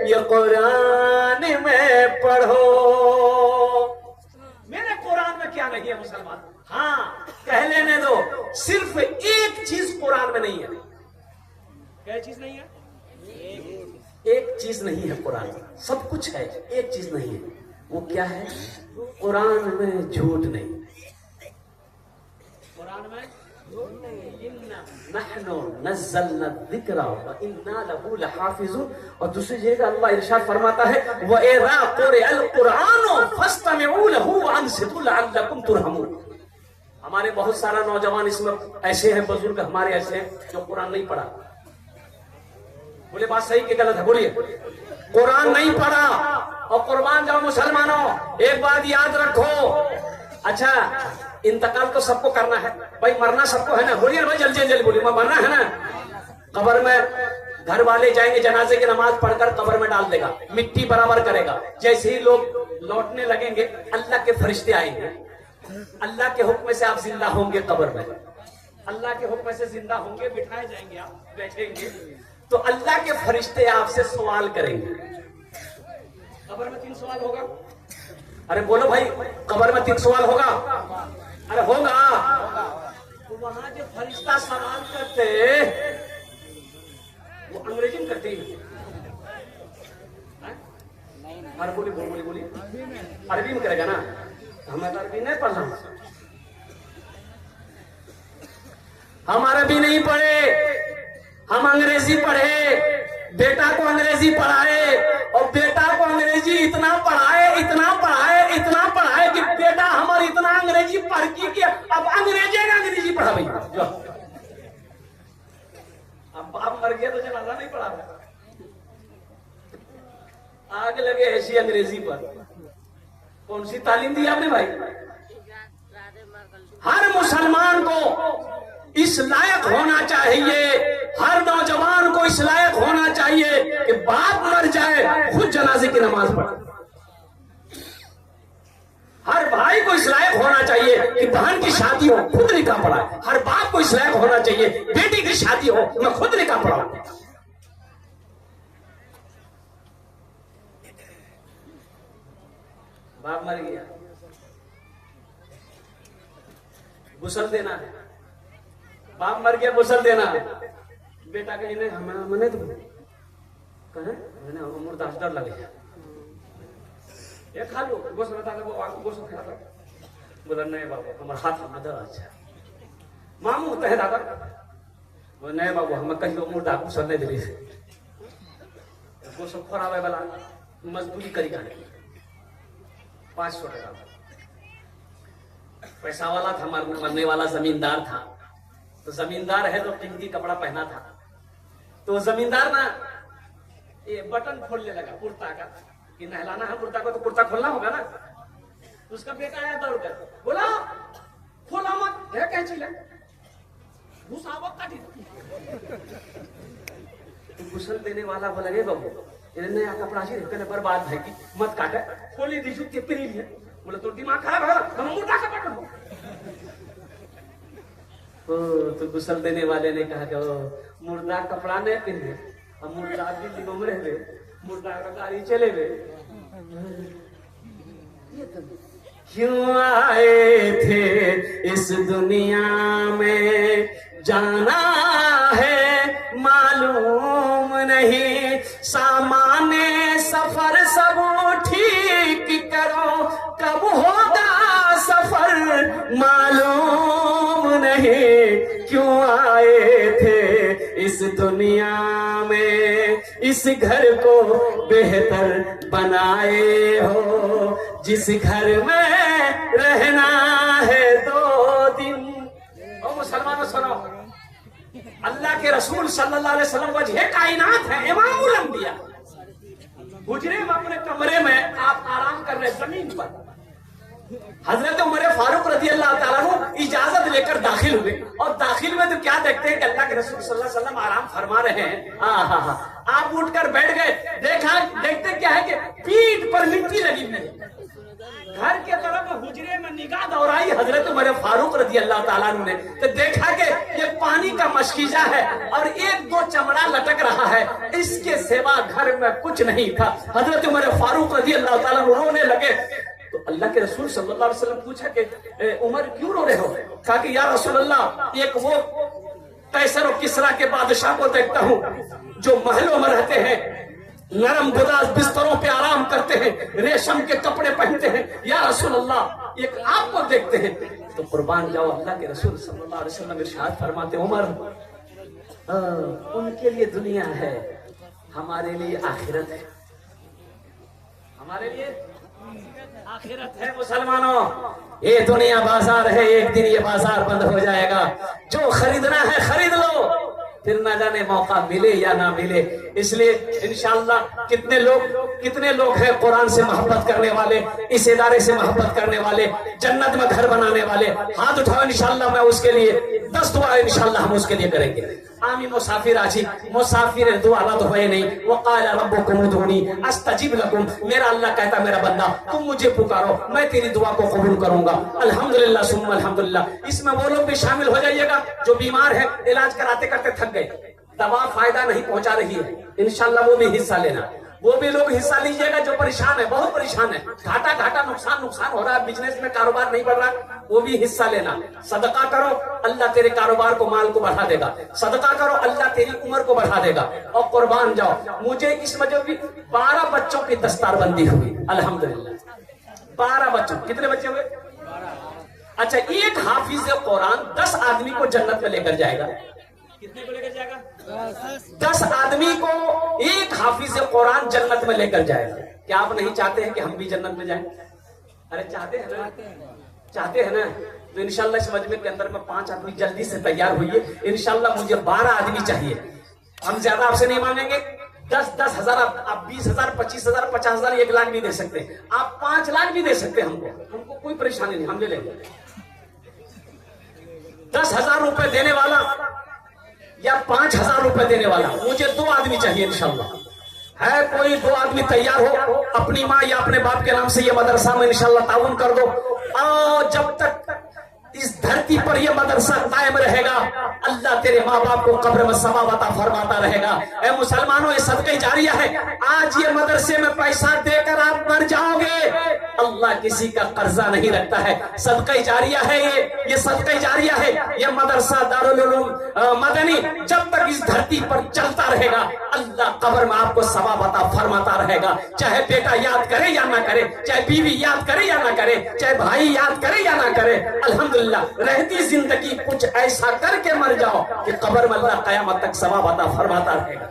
ये कुरान में पढ़ो। मेरे कुरान में क्या नहीं है मुसलमान? हाँ, कह लेने दो, सिर्फ एक चीज कुरान में नहीं है। क्या चीज नहीं है? एक चीज नहीं है कुरान में, सब कुछ है, एक चीज नहीं है। वो क्या है? कुरान में झूठ नहीं। कुरान में नहनु नज़्ज़लना ज़िक्रा व इन्ना लहू लहाफ़िज़ून। और दूसरी जगह अल्लाह इरशाद फरमाता है, व इज़ा क़ुरिअल क़ुरआनु फ़स्तमिऊ लहू व अंसितू लअल्लकुम तुरहमून। हमारे बहुत सारा नौजवान इसमें ऐसे हैं, बुजुर्ग हमारे ऐसे हैं जो कुरान नहीं पढ़ा। बोले बात सही कि गलत है? बोलिए। कुरान नहीं पढ़ा और कुर्बान जाओ मुसलमानों। एक बात याद रखो, अच्छा इंतकाल तो सबको करना है भाई, मरना सबको है ना। बोलिए भाई, जल्दी जल्दी बोलिए, मरना है ना। कब्र में घर वाले जाएंगे, जनाजे की नमाज पढ़कर कब्र में डाल देगा, मिट्टी बराबर करेगा। जैसे ही लोग लौटने लगेंगे, अल्लाह के फरिश्ते आएंगे, अल्लाह के हुक्म से आप जिंदा होंगे कब्र में, अल्लाह के हुक्म से जिंदा होंगे, बिठाए जाएंगे, आप बैठेंगे तो अल्लाह के फरिश्ते आपसे सवाल करेंगे। कब्र में 3 सवाल होगा। अरे बोलो भाई, कब्र में 3 सवाल होगा? अरे होगा। तो वहां जो फरिश्ता सवाल करते, वो अंग्रेजी में करते हैं। अरे बोली अरबी में करेगा ना। हमें अरबी नहीं पढ़ना, हम अरबी नहीं पढ़े, हम अंग्रेजी पढ़े। बेटा को अंग्रेजी पढ़ाए और बेटा को अंग्रेजी इतना पढ़ाए पर इतना अंग्रेजी पढ़ की अब अंग्रेजी पढ़ा भैया। अब बाप मर गया तो जनाजा नहीं पढ़ा, आग लगे ऐसी अंग्रेजी पर। कौन सी तालीम दी आपने भाई? हर मुसलमान को इस लायक होना चाहिए, हर नौजवान को इस लायक होना चाहिए कि बाप मर जाए खुद जनाजे की नमाज पढ़े। हर भाई को इस लायक होना चाहिए कि बहन की शादी हो खुद निकाह पढ़ाए। हर बाप को इस लायक होना चाहिए बेटी की शादी हो मैं खुद निकाह पढ़ाऊं। बाप मर गया, गुसल देना है। बाप मर गया, गुसल देना है। बेटा कहीं नहीं हमने तो कहे मुर्दास डर लगे ये खा लो गोश्त बता दो, गोश्त खा लो। बोला नहीं बाबू हमारा हाथ मदर अच्छा मामू कहे दादा। बोले नहीं बाबू हमें कहीं मुर्दा गुसल नहीं दिली से गोश्त खोरावे वाला मजदूरी करी गाने 500 टका पैसा वाला था, मरने वाला जमींदार था। तो जमींदार है तो कीमती कपड़ा पहना था। तो जमींदार ना ये बटन खोलने लगा कुर्ता का कि नहलाना है कुर्ता को तो कुर्ता खोलना होगा ना। तो उसका बेटा आया दौड़ कर बोला खोला मत है कैंची ले घुसावत काटी। तो गुसल देने वाला बोला रे बाबू ये नया कपड़ा से कहने बर्बाद है कि मत काटे खोली दीजू के प्री है। बोले तो दिमाग खराब है हम मुर्दा का पकड़ लो। तो गुसल देने वाले ने कहा कि मुर्दा कपड़ा नहीं पहने हम मुर्दा दिल्ली में रहे मुर्दा का गाड़ी चले गए। क्यों आए थे इस दुनिया में जाना है मालूम नहीं, सामाने सफर सब ठीक करो कब होगा सफर मालूम नहीं। क्यों आए थे इस दुनिया में इस घर को बेहतर बनाए हो जिस घर में रहना है 2 दिन। ओ मुसलमानों सुनो अल्लाह के रसूल सल्लल्लाहु अलैहि वसल्लम वजह कायनात है इमामुल अंबिया। हुजरे में अपने कमरे में आप आराम कर रहे जमीन पर। हजरत उमर फारूक रजी अल्लाह ताला अन्हु इजाजत लेकर दाखिल हुए और दाखिल में तो क्या देखते हैं कि अल्लाह के रसूल सल्लल्लाहु अलैहि वसल्लम आराम फरमा रहे हैं। आप उठकर बैठ गए, देखा देखते क्या है कि पीठ पर मिट्टी लगी हुई है। घर के तरफ हुजरे में निगाह दौड़ाई हजरत उमर फारूक रजी अल्लाह ताला अन्हु ने तो देखा कि ये पानी का मशकीजा है और 1-2 चमड़ा लटक रहा है, इसके सिवा घर में कुछ नहीं था। हजरत उमर फारूक रजी अल्लाह ताला अन्हु रोने लगे। तो अल्लाह के रसूल सल्लल्लाहु अलैहि वसल्लम पूछा कि उमर क्यों रो रहे हो? कहा कि या रसूल अल्लाह एक वो कैसर और किसरा के बादशाह को देखता हूँ जो महलों में रहते हैं, नरम गुदाज बिस्तरों पे आराम करते हैं, रेशम के कपड़े पहनते हैं। या रसूल अल्लाह एक आपको देखते हैं। तो कुर्बान जाओ अल्लाह के रसूल सल्लल्लाहु अलैहि वसल्लम इरशाद फरमाते उमर उनके लिए दुनिया है हमारे लिए आखिरत है। हमारे लिए आखिरत है मुसलमानों। ये दुनिया बाजार है, एक दिन ये बाजार बंद हो जाएगा। जो खरीदना है खरीद लो, फिर ना जाने मौका मिले या ना मिले। इसलिए इंशाअल्लाह कितने लोग हैं कुरान से मोहब्बत करने वाले, इस इदारे से मोहब्बत करने वाले, जन्नत में घर बनाने वाले। हाथ उठाओ इंशाअल्लाह मैं उसके लिए 10 दुआ इंशाअल्लाह हम उसके लिए करेंगे। आमी मुसाफिर आजी मुसाफिर दुआ तो है नहीं। वो क़ाल रब्बुकुम उदऊनी अस्तजिब लकुम। मेरा अल्लाह कहता मेरा बंदा तुम मुझे पुकारो मैं तेरी दुआ को कबूल करूंगा। अल्हम्दुलिल्लाह सुम्मा अल्हम्दुलिल्लाह। इसमें वो लोग भी शामिल हो जाइएगा जो बीमार है, इलाज कराते करते थक गए, दवा फायदा नहीं पहुंचा रही है, इंशाअल्लाह वो भी हिस्सा लेना। वो भी लोग हिस्सा लीजिएगा जो परेशान है, बहुत परेशान है, घाटा नुकसान हो रहा है, बिजनेस में कारोबार नहीं बढ़ रहा, वो भी हिस्सा लेना। सदका करो अल्लाह तेरे कारोबार को माल को बढ़ा देगा। सदका करो अल्लाह तेरी उम्र को बढ़ा देगा। और कुर्बान जाओ मुझे इस वजह भी 12 बच्चों की दस्तारबंदी हुई अल्हम्दुलिल्लाह। 12 बच्चों, कितने बच्चे हुए? अच्छा एक हाफिज कुरान 10 आदमी को जन्नत में लेकर जाएगा। कितने को लेकर जाएगा? 10 आदमी को एक हाफिज कुरान जन्नत में लेकर जाएगा। क्या आप नहीं चाहते हैं कि हम भी जन्नत में जाएं? अरे चाहते हैं ना? चाहते हैं ना, तो इंशाल्लाह इस मजमे के अंदर में 5 आदमी जल्दी से तैयार होइए। इंशाल्लाह मुझे 12 आदमी चाहिए। हम ज्यादा आपसे नहीं मांगेंगे, 10-10 हजार, आप 20 हजार, 25 हजार, 50 हजार, 1 लाख भी दे सकते हैं, आप 5 लाख भी दे सकते हैं। हमको कोई परेशानी नहीं, हम ले लेंगे। 10,000 रुपए देने वाला या 5,000 रुपए देने वाला, मुझे 2 आदमी चाहिए इंशाल्लाह। है कोई 2 आदमी तैयार हो, अपनी माँ या अपने बाप के नाम से ये मदरसा में इंशाल्लाह ताउन कर दो। और जब तक इस धरती पर यह मदरसा कायम रहेगा, अल्लाह तेरे माँ बाप को कब्र में सवाब अता फरमाता रहेगा। ए मुसलमानों, ये सदका जारिया है। आज ये मदरसे में पैसा देकर आप मर जाओगे, अल्लाह किसी का कर्जा नहीं रखता है। सदका जारिया है ये सदका जारिया है। ये मदरसा दारुल उलूम मदनी जब तक इस धरती पर चलता रहेगा, अल्लाह कब्र में आपको सवाब अता फरमाता रहेगा। चाहे बेटा याद करे या ना करे, चाहे बीवी याद करे या ना करे, चाहे भाई याद करे या ना करे, अल्हम्दुलिल्लाह रहती जिंदगी कुछ ऐसा करके मर जाओ कि कब्र में अल्लाह कयामत तक सवाब अता फरमाता रहेगा।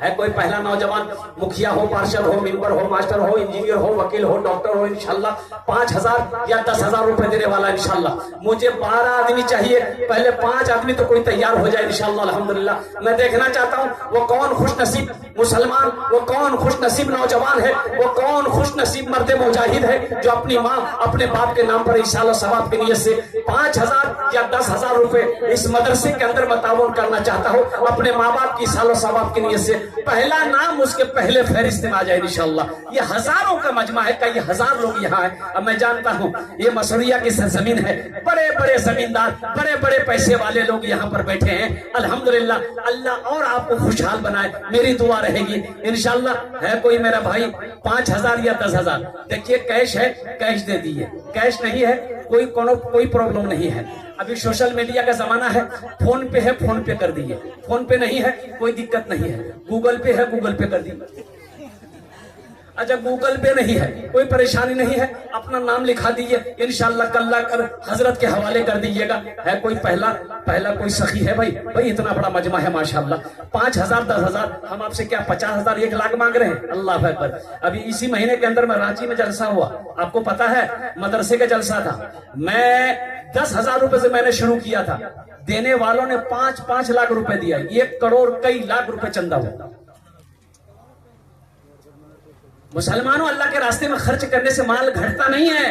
है कोई पहला नौजवान, मुखिया हो, पार्षद हो, मेंबर हो, मास्टर हो, इंजीनियर हो, वकील हो, डॉक्टर हो, इंशाल्लाह 5,000 या 10,000 रुपए देने वाला इंशाल्लाह। मुझे 12 आदमी चाहिए, पहले 5 आदमी तो कोई तैयार हो जाए इंशाल्लाह। अल्हम्दुलिल्लाह मैं देखना चाहता हूँ वो कौन खुश नसीब मुसलमान, वो कौन खुश नसीब नौजवान है, वो कौन खुश नसीब मर्द मुजाहिद है जो अपनी माँ अपने बाप के नाम पर इंशाल्लाह सवाब की नियत से 5,000 या 10,000 रुपए इस मदरसे के अंदर मैं ताउन करना चाहता हूँ अपने माँ बाप की सालों सवाब की नियत से। पहला नाम उसके पहले फहरिस्त में आ जाए इंशाल्लाह। ये हजारों का मजमा है, कई हजार लोग यहाँ हैं। अब मैं जानता हूँ ये मसूरिया की सरजमीन है, बड़े बड़े जमींदार, बड़े बड़े पैसे वाले लोग यहाँ पर बैठे हैं। अल्हम्दुलिल्लाह, अल्लाह और आपको खुशहाल बनाए, मेरी दुआ रहेगी इंशाल्लाह। है कोई मेरा भाई 5,000 या 10,000, देखिए कैश है, कैश दे दीजिए। कैश नहीं है कोई प्रॉब्लम नहीं है। अभी सोशल मीडिया का जमाना है, फोन पे है, फोन पे कर दीजिए। फोन पे नहीं है कोई दिक्कत नहीं है, गूगल पे है, गूगल पे कर दीजिए। अच्छा गूगल पे नहीं है कोई परेशानी नहीं है, अपना नाम लिखा दीजिए, इंशाल्लाह कल्ला कर हजरत के हवाले कर दीजिएगा। है कोई पहला कोई सखी है भाई इतना बड़ा मजमा है माशाल्लाह। 5,000 10,000, हम आपसे क्या 50,000 1 लाख मांग रहे हैं? अल्लाह अकबर। अभी इसी महीने के अंदर में रांची में जलसा हुआ, आपको पता है, मदरसे का जलसा था। मैं 10,000 रुपए से मैंने शुरू किया था, देने वालों ने 5-5 लाख रुपए दिया, 1 करोड़ कई लाख रुपए चंदा हुआ। मुसलमानों, अल्लाह के रास्ते में खर्च करने से माल घटता नहीं है,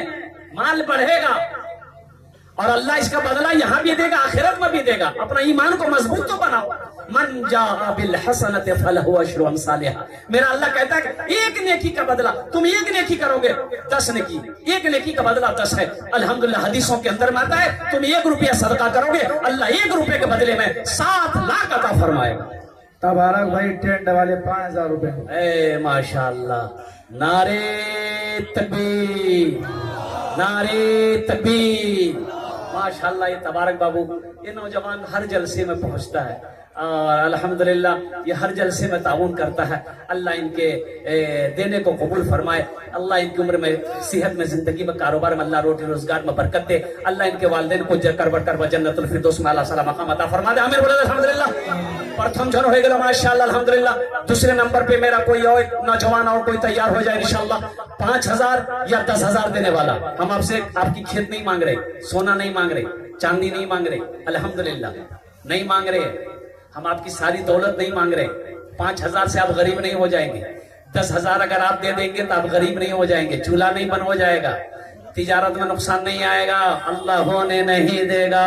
माल बढ़ेगा और अल्लाह इसका बदला यहाँ भी देगा, आखिरत में भी देगा। अपना ईमान को मजबूत तो बनाओ। मन जाअ बिल हसनति फलहु अश्रु अम्सालिहा। मेरा अल्लाह कहता है एक नेकी का बदला, तुम 1 नेकी करोगे 10 नेकी, 1 नेकी का बदला 10 है। अल्हम्दुलिल्लाह हदीसों के अंदर में आता है तुम 1 रुपया सदका करोगे, अल्लाह 1 रुपये के बदले में 7 लाख अता फरमाएगा। तबारक भाई टेंट वाले 5,000 रुपए। माशाअल्लाह, नारे तकबीर, नारे तकबीर। माशाअल्लाह, ये तबारक बाबू, ये नौजवान हर जलसे में पहुंचता है और अल्हम्दुलिल्लाह ये हर जलसे में ताउन करता है। अल्लाह इनके देने को कबूल फरमाए, अल्लाह इनकी उम्र में, सेहत में, जिंदगी में, कारोबार में अल्लाह रोटी रोजगार में बरकत दे। अल्लाह इनके वालिदैन को करबट जन्नतुल फिरदौस में अल्लाह सलाम मकाम अता फरमा दे। आमीन बोले अल्हम्दुलिल्लाह। प्रथम जन हो गया माशाअल्लाह अल्हम्दुलिल्लाह। दूसरे नंबर पे मेरा कोई और नौजवान और कोई तैयार हो जाए इंशाअल्लाह। 5,000 या 10,000 देने वाला। हम आपसे आपकी खेत नहीं मांग रहे, सोना नहीं मांग रहे, चांदी नहीं मांग रहे, अल्हम्दुलिल्लाह नहीं मांग रहे। हम आपकी सारी दौलत नहीं मांग रहे। 5,000 से आप गरीब नहीं हो जाएंगे। 10,000 अगर आप दे देंगे तो आप गरीब नहीं हो जाएंगे, चूल्हा नहीं बंद हो जाएगा, तिजारत में नुकसान नहीं आएगा, अल्लाह होने नहीं देगा।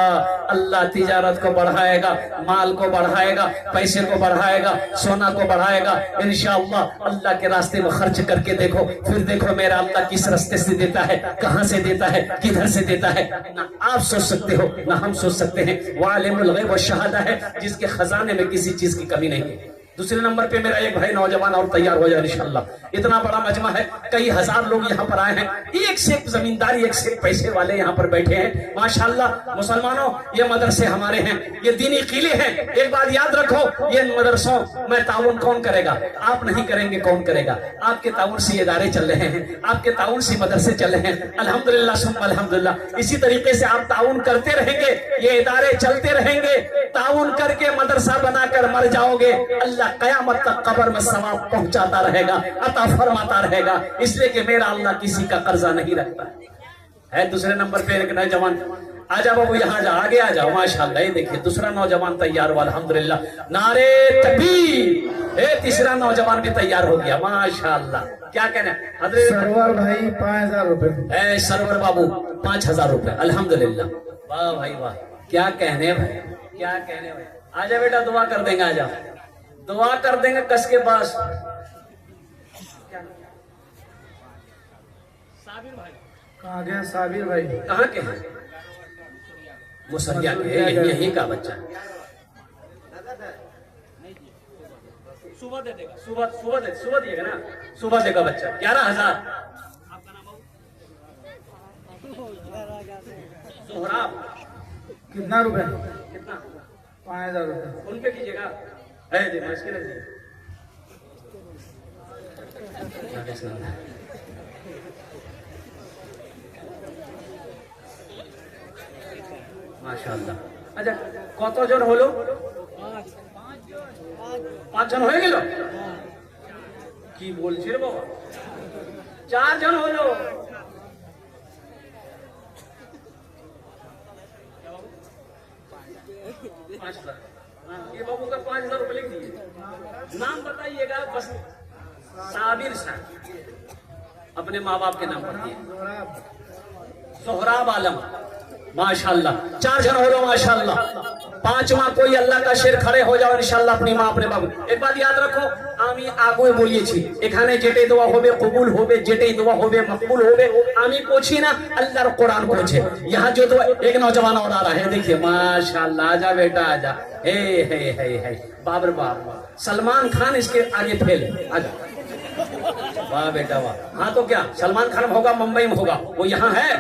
अल्लाह तिजारत को बढ़ाएगा, माल को बढ़ाएगा, पैसे को बढ़ाएगा, सोना को बढ़ाएगा इंशाअल्लाह। अल्लाह के रास्ते में खर्च करके देखो, फिर देखो मेरा अल्लाह किस रास्ते से देता है, कहां से देता है, किधर से देता है, ना आप सोच सकते हो ना हम सोच सकते हैं। वो आलिमुल गैब व शहादा है, जिसके खजाने में किसी चीज की कमी नहीं है। दूसरे नंबर पे मेरा एक भाई नौजवान और तैयार हो जाए इंशाअल्लाह। इतना बड़ा मजमा है, कई हजार लोग यहाँ पर आए हैं, एक से एक जमींदारी, एक से एक पैसे वाले यहाँ पर बैठे हैं माशाअल्लाह। मुसलमानों, ये मदरसे हमारे हैं, ये दीनी किले हैं। एक बात याद रखो, ये मदरसों में ताउन कौन करेगा? आप नहीं करेंगे, कौन करेगा? आपके ताउन से इदारे चल रहे हैं, आपके ताउन से मदरसे चल रहे हैं। अल्हम्दुलिल्लाह सुम्मा अल्हम्दुलिल्लाह। इसी तरीके से आप ताउन करते रहेंगे, ये इदारे चलते रहेंगे, ताउन करके मदरसा बनाकर मर जाओगे, अल्लाह कयामत तक कब्र में सवाब पहुंचाता रहेगा, अता फरमाता रहेगा। इसलिए कि मेरा अल्लाह किसी का कर्जा नहीं रखता। है दूसरे नंबर पे एक नौजवान। आजा बाबू यहाँ जा, आगे आ जाओ। माशाल्लाह, ये देखिए दूसरा नौजवान तैयार हुआ अल्हम्दुलिल्लाह। नारे तकबीर। तीसरा नौजवान भी तैयार हो गया माशाल्लाह। क्या कहना है हजरत? सरवर भाई 5000 रुपए। सरवर बाबू 5000 रुपए अल्हम्दुलिल्लाह। वाह भाई वाह, क्या कहने भाई, क्या कहने भाई। आजा बेटा, दुआ कर देंगे, आजा दुआ कर देंगे कस के पास। साबिर भाई कहाँ गया? साबिर भाई कहाँ के हैं? मुसरिया के, यही का बच्चा। सुबह दे देगा, सुबह दिएगा ना, सुबह देगा बच्चा। 11,000। आपका नाम सोहराब। कितना रुपए? कितना? 5000 रुपए। उन पे कीजिएगा। है देना इसके लिए। মাশাআল্লাহ। আচ্ছা কতজন হলো? 5 জন হয়ে গেল। কি বলছিস রে বাবা? 4 জন হলো। ये बाबू का 5000 रुपए लिख दिए। नाम बताइएगा बस। साबिर साहब अपने माँ बाप के नाम पर दिए। सोहराब आलम माशाल्लाह। 4 जन हो लो माशाल्लाह। 5वां कोई अल्लाह का शेर खड़े हो जाओ इंशाल्लाह। अपनी माँ अपने बाबू। एक बात याद रखो, আমি আগে বলিয়েছি এখানে যেটাই দোয়া হবে কবুল হবে, যেটাই দোয়া হবে মকবুল হবে। আমি বলছি না, আল্লাহর কোরআন বলছে। यहाँ जो दो एक नौजवान और आ रहा है, देखिए माशाल्लाह। आजा बेटा आजा। हे बाबर बाप, सलमान खान इसके आगे फेल है। आजा वाह बेटा वाह। हाँ तो क्या सलमान खान होगा मुंबई में होगा, वो यहाँ है।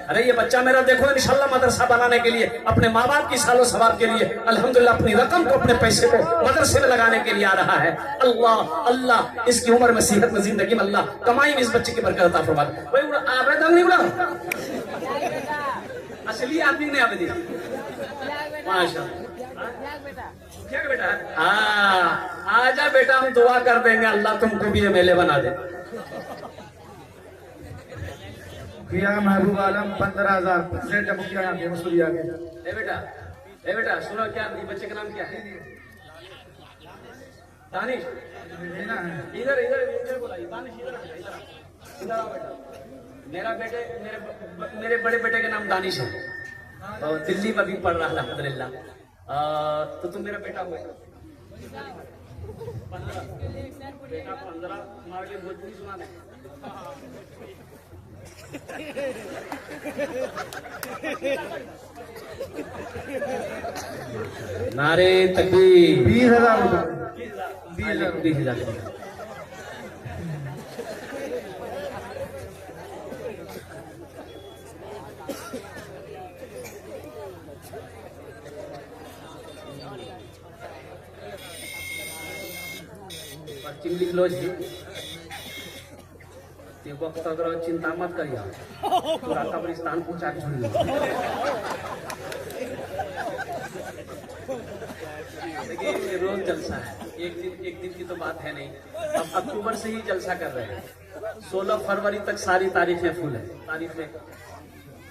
अरे ये बच्चा मेरा देखो इंशाल्लाह मदरसा बनाने के लिए, अपने माँ बाप की सालों सवाब के लिए अल्हम्दुलिल्लाह अपनी रकम को, अपने पैसे को मदरसे में लगाने के लिए आ रहा है। अल्लाह अल्लाह इसकी उम्र में, सेहत में, जिंदगी में अल्लाह कमाई में इस बच्चे की बरकत अता फरमा। भाई आवेदन नहीं उड़ा, असली आदमी ने आवेदन। माशाअल्लाह बेटा। हाँ आजा बेटा, हम दुआ कर देंगे अल्लाह तुमको भी ये मेले बना दे। किया महबूब आलम 15000 सेठ मुखिया यहाँ के मसूरिया के। ए बेटा सुनो, क्या ये बच्चे का नाम क्या है? दानिश। इधर इधर इधर बोला दानिश, इधर आओ बेटा। मेरे बड़े बेटे का नाम दानिश है, और दिल्ली में भी पढ़ रहा है अल्हम्दुलिल्लाह। तो तुम मेरा बेटा हुआ 15 बेटा 15 तुम्हारे लिए भोजपुरी सुना दे। नारे तकबीर। 20000 रुपए। 20,000। लिख लो जी। वक्त अगर चिंता मत करिए, पूरा कब्रिस्तान पूछा के छोड़िए। देखिए रोज जलसा है, एक दिन की तो बात है नहीं। अब अक्टूबर से ही जलसा कर रहे हैं। 16 फरवरी तक सारी तारीखें फुल है। तारीख में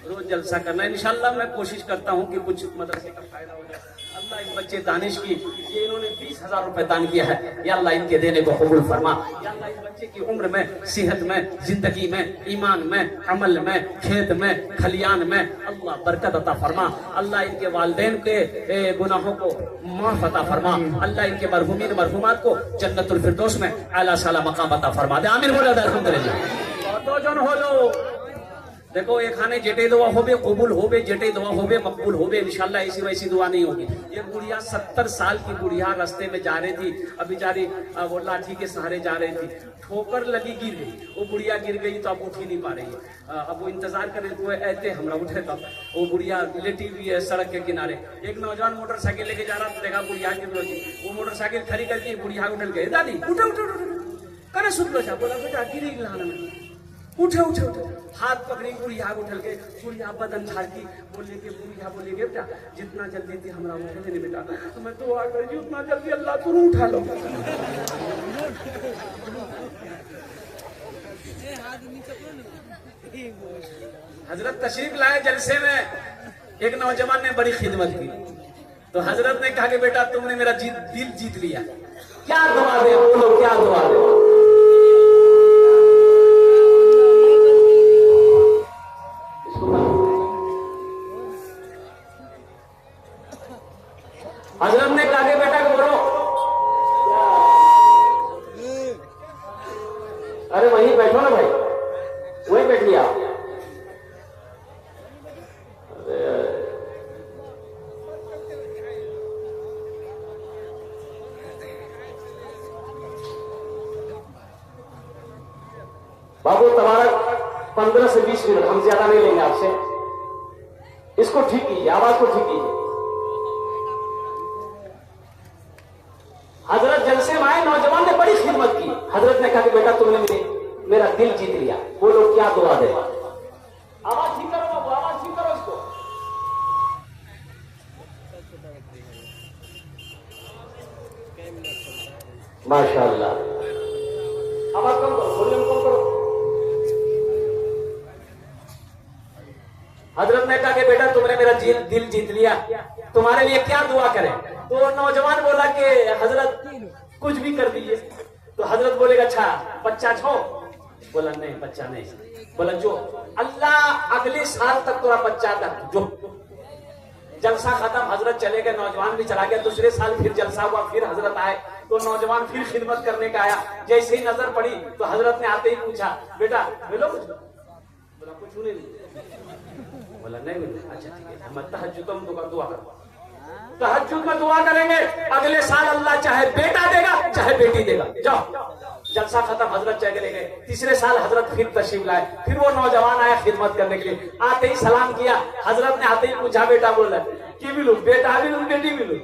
रोज जलसा करना है इंशाल्लाह। मैं कोशिश करता हूँ कि कुछ मदरसे का फायदा हो जाए। अल्लाह इस बच्चे दानिश की, ये इन्होंने 20,000 रुपए दान किया है, या अल्लाह इनके देने को कबूल फरमा। या अल्लाह इस बच्चे की उम्र में, सेहत में, जिंदगी में, ईमान में, अमल में, खेत में, खलियान में अल्लाह बरकत अता फरमा। अल्लाह इनके वालिदैन के गुनाहों को माफ अता फरमा। अल्लाह इनके मरहुमीन मरहुमात को जन्नतुल फिरदौस में आला साला मकाम अता फरमा दे। आमीन बोला अल्हम्दुलिल्लाह। कत जन हलो देखो, एखाने जेटे दुआ होबे कबूल होबे, जेटे दुआ होबे मकबूल होबे इंशाल्लाह। ऐसी वैसी दुआ नहीं होगी। ये गुड़िया 70 साल की गुड़िया रास्ते में जा रही थी, अब बेचारी वो लाठी के सहारे जा रही थी, ठोकर लगी गिर गई। वो गुड़िया गिर गई तो अब उठ ही नहीं पा रही है। अब वो इंतजार कर रही, वो ऐसे हमरा उठे तब वो गुड़िया लेटी हुई है सड़क के किनारे। एक नौजवान मोटरसाइकिल लेके जा रहा था, देखा गुड़िया गिर लो जी। वो मोटरसाइकिल खड़ी करके गुड़िया उठल गए, दादी उठो उठो उठो करे सुन लो। बोला बेटा गिरी लाना में, उठे उठे उठे, हाथ पकड़ी गुड़िया उठल के, गुड़िया बदन झाड़की, बोले के गुड़िया बोले के बेटा जितना जल्दी थी हमरा उठे नहीं बेटा, तो मैं दुआ कर जी उतना जल्दी अल्लाह तू उठा लो। हजरत तशरीफ लाए जलसे में, एक नौजवान ने बड़ी खिदमत की, तो हजरत ने कहा कि बेटा तुमने मेरा दिल जीत लिया, क्या दुआ दे, बोलो क्या दुआ दे। हजरत ने कहा कि बेटा को बोलो, अरे वहीं बैठो ना भाई, वहीं बैठ लिया। बाबू तबारक 15 से 20 मिनट, हम ज्यादा नहीं लेंगे आपसे। इसको ठीक कीजिए, आवाज को ठीक कीजिए। हजरत जलसे में आए, नौजवान ने बड़ी खिदमत की। हजरत ने कहा कि बेटा तुमने मेरा दिल जीत लिया, बोलो क्या दुआ दे। आवाज ठीक करो बाबू, आवाज ठीक करो इसको। माशाअल्लाह, आवाज कम करो, वॉल्यूम कम करो। हजरत ने कहा कि बेटा तुमने मेरा दिल जीत लिया, तुम्हारे लिए क्या दुआ करें। तो नौजवान बोला कि हजरत कुछ भी कर दीजिए। तो हजरत बोलेगा अच्छा बच्चा छो, बोला नहीं बच्चा नहीं। बोला जो अल्लाह अगले साल तक तुम्हारा बच्चा तक जो। जलसा खत्म, हजरत चले गए, नौजवान भी चला गया। दूसरे साल फिर जलसा हुआ, फिर हजरत आए, तो नौजवान फिर खिदमत करने का आया। जैसे ही नजर पड़ी तो हजरत ने आते ही पूछा बेटा मिलो कुछ। बोला कुछ नहीं। बोला नहीं मिलो, अच्छा ठीक है, हम तहज्जुद में दुआ करो, तहज्जुद में दुआ करेंगे, अगले साल अल्लाह चाहे बेटा देगा चाहे बेटी देगा। जाओ। जलसा खत्म, हजरत चले गए। तीसरे साल हजरत फिर तशरीफ लाए, फिर वो नौजवान आया खिदमत करने के लिए। आते ही सलाम किया, हजरत ने आते ही पूछा बेटा बोला कि मिलू, बेटा मिलू बेटी मिलू।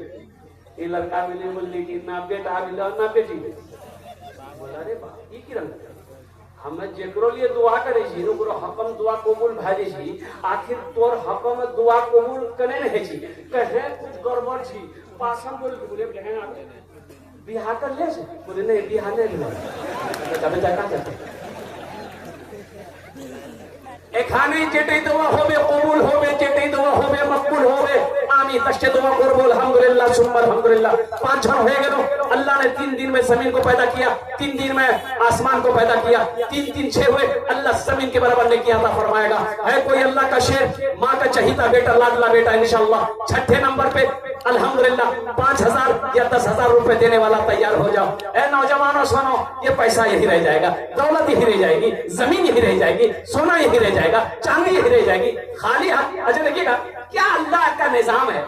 ये लड़का मिले बोली कि ना बेटा मिलो ना बेटी मिले। बोला अरे बा ये की रंग हमें जेकरो लिए दुआ करे छी, ओकरो हकम दुआ कबूल भाजे छी, आखिर तोर हकम दुआ कबूल करे नहीं छी, कहे कुछ गड़बड़ छी। पासम बोले बहन आ बिहार कर ले, बोले नहीं बिहार नहीं ले, तबे जाका करते एखाने जेटे दुआ होवे कबूल होवे, जेटे दुआ होवे मकबूल होवे। आमीन तश्ते दुआ कर बोल अल्हम्दुलिल्लाह सुम्मा अल्हम्दुलिल्लाह। 5 जन हो गए। अल्लाह ने 3 दिन में जमीन को पैदा किया, 3 दिन में आसमान को पैदा किया, 3 6 हुए। अल्लाह जमीन के बराबर ने किया था फरमाएगा। है कोई अल्लाह का शेर, माँ का चहीता बेटा, लाडला बेटा इंशाअल्लाह। 6ठे नंबर पे अल्हम्दुलिल्लाह 5000 या 10,000 रुपए देने वाला तैयार हो जाओ। ए नौजवानों सुनो, ये पैसा यही रह जाएगा, दौलत यही रह जाएगी, जमीन यही रह जाएगी, सोना यही रह जाएगा, चांदी यही रह जाएगी, खाली हाथ। अच्छा देखिएगा क्या अल्लाह का निजाम है।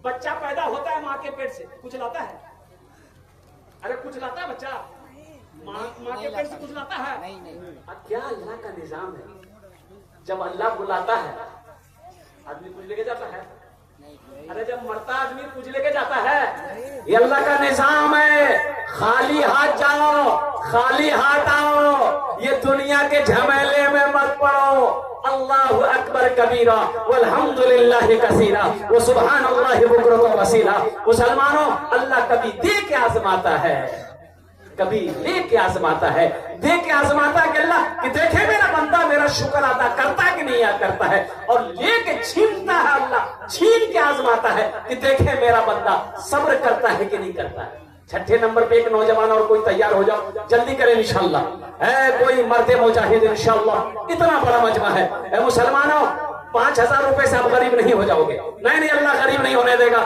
बच्चा पैदा होता है माँ के पेट से, कुछ लाता है, अरे कुछ लाता है बच्चा, माँ के पेट से कुछ लाता है। क्या अल्लाह का निजाम है। जब अल्लाह बुलाता है आदमी कुछ लेके जाता है, अरे जब मरता आदमी कुछ लेके जाता है। ये अल्लाह का निजाम है। खाली हाथ जाओ, खाली हाथ आओ, ये दुनिया के झमेले में मत पड़ो। अल्लाहु अकबर कबीरा वल्हम्दुलिल्लाहि कसीरा व सुब्हानल्लाहि बुकरतन वसीला। मुसलमानों, अल्लाह कभी दे के आजमाता है, कभी ले के आजमाता है। दे के आजमाता है कि अल्लाह कि देखे मेरा बंदा मेरा शुक्र अदा करता है कि नहीं करता है, और लेके छीनता है अल्लाह, छीन के आजमाता है कि देखे मेरा बंदा सब्र करता है कि नहीं करता है। 6ठे नंबर पे एक नौजवान और कोई तैयार हो जाओ, जल्दी करें इंशाअल्लाह। है कोई मर्दे मुजाहिद इंशाअल्लाह। इतना बड़ा मजमा है मुसलमानों। 5000 रुपए से आप गरीब नहीं हो जाओगे। नहीं नहीं, अल्लाह गरीब नहीं होने देगा।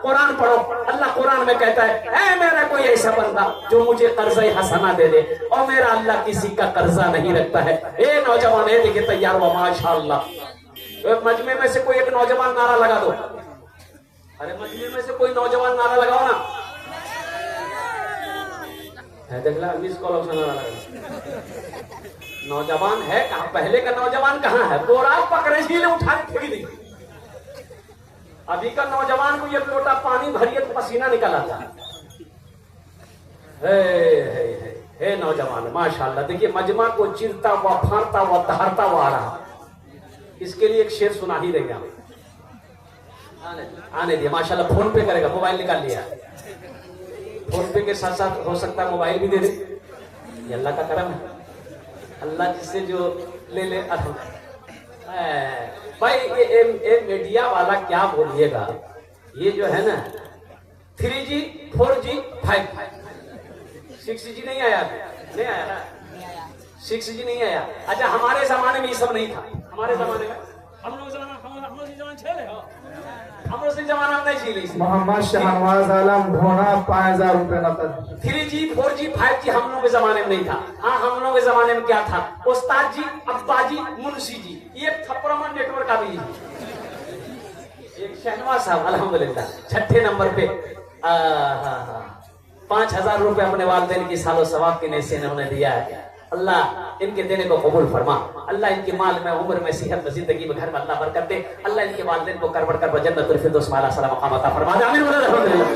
कुरान पढ़ो, अल्लाह कुरान में कहता है मेरा कोई ऐसा बंदा जो मुझे कर्जा हसना दे दे, और मेरा अल्लाह किसी का कर्जा नहीं रखता है। ए नौजवान देखिए तैयार हुआ माशाअल्लाह। मजमे में से कोई एक नौजवान नारा लगा दो। अरे मजमे में से कोई नौजवान नारा लगाओ ना। है देख ला मिस कॉल ऑप्शन नारा लगा। नौजवान है कहाँ, पहले का नौजवान कहाँ है। बोरा पकड़े ही उठा के फेंक दी। अभी का नौजवान को ये लोटा पानी भरिए तो पसीना निकल आता है। नौजवान माशाल्लाह देखिए मजमा को चिरता हुआ, फाड़ता हुआ, तहारता हुआ आ रहा। इसके लिए एक शेर सुना ही देंगे हमें। आने दिया माशाल्लाह। फोन पे करेगा, मोबाइल निकाल लिया। फोन पे के साथ साथ हो सकता है मोबाइल भी दे दे, ये अल्लाह का करम है। अल्लाह जिससे जो ले ले भाई ये मीडिया वाला क्या बोलिएगा, ये जो है ना 3G 4G 5G 6G नहीं आया ना, 6G नहीं आया। अच्छा हमारे जमाने में ये सब नहीं था, हमारे जमाने में हम लोग जमाना नहीं झेले। मोहम्मद शहनवाज आलम ढोना 5000 रुपए नकद। 3G 4G 5G हम लोग के जमाने में नहीं था। हाँ हम लोग के जमाने में क्या था, उस्ताद जी, अब्बा जी, मुंशी जी, ये थप्पड़मन नेटवर्क का भी एक शहनवाज साहब अल्हम्दुलिल्लाह 6ठे नंबर पे 5000 रुपए अपने वालिदैन की सालो सवाब के नेसे ने उन्हें दिया है। अल्लाह इनके देने को कबूल फरमा, अल्लाह इनकी माल में, उम्र में, सेहत में, जिंदगी में, घर में अल्लाह बरकत दे। अल्लाह इनके वालिदैन को कर बढ़कर जन्नतुल फिरदौस में आला मकाम अता फरमा दे। आमीन बोलो अल्हम्दुलिल्लाह।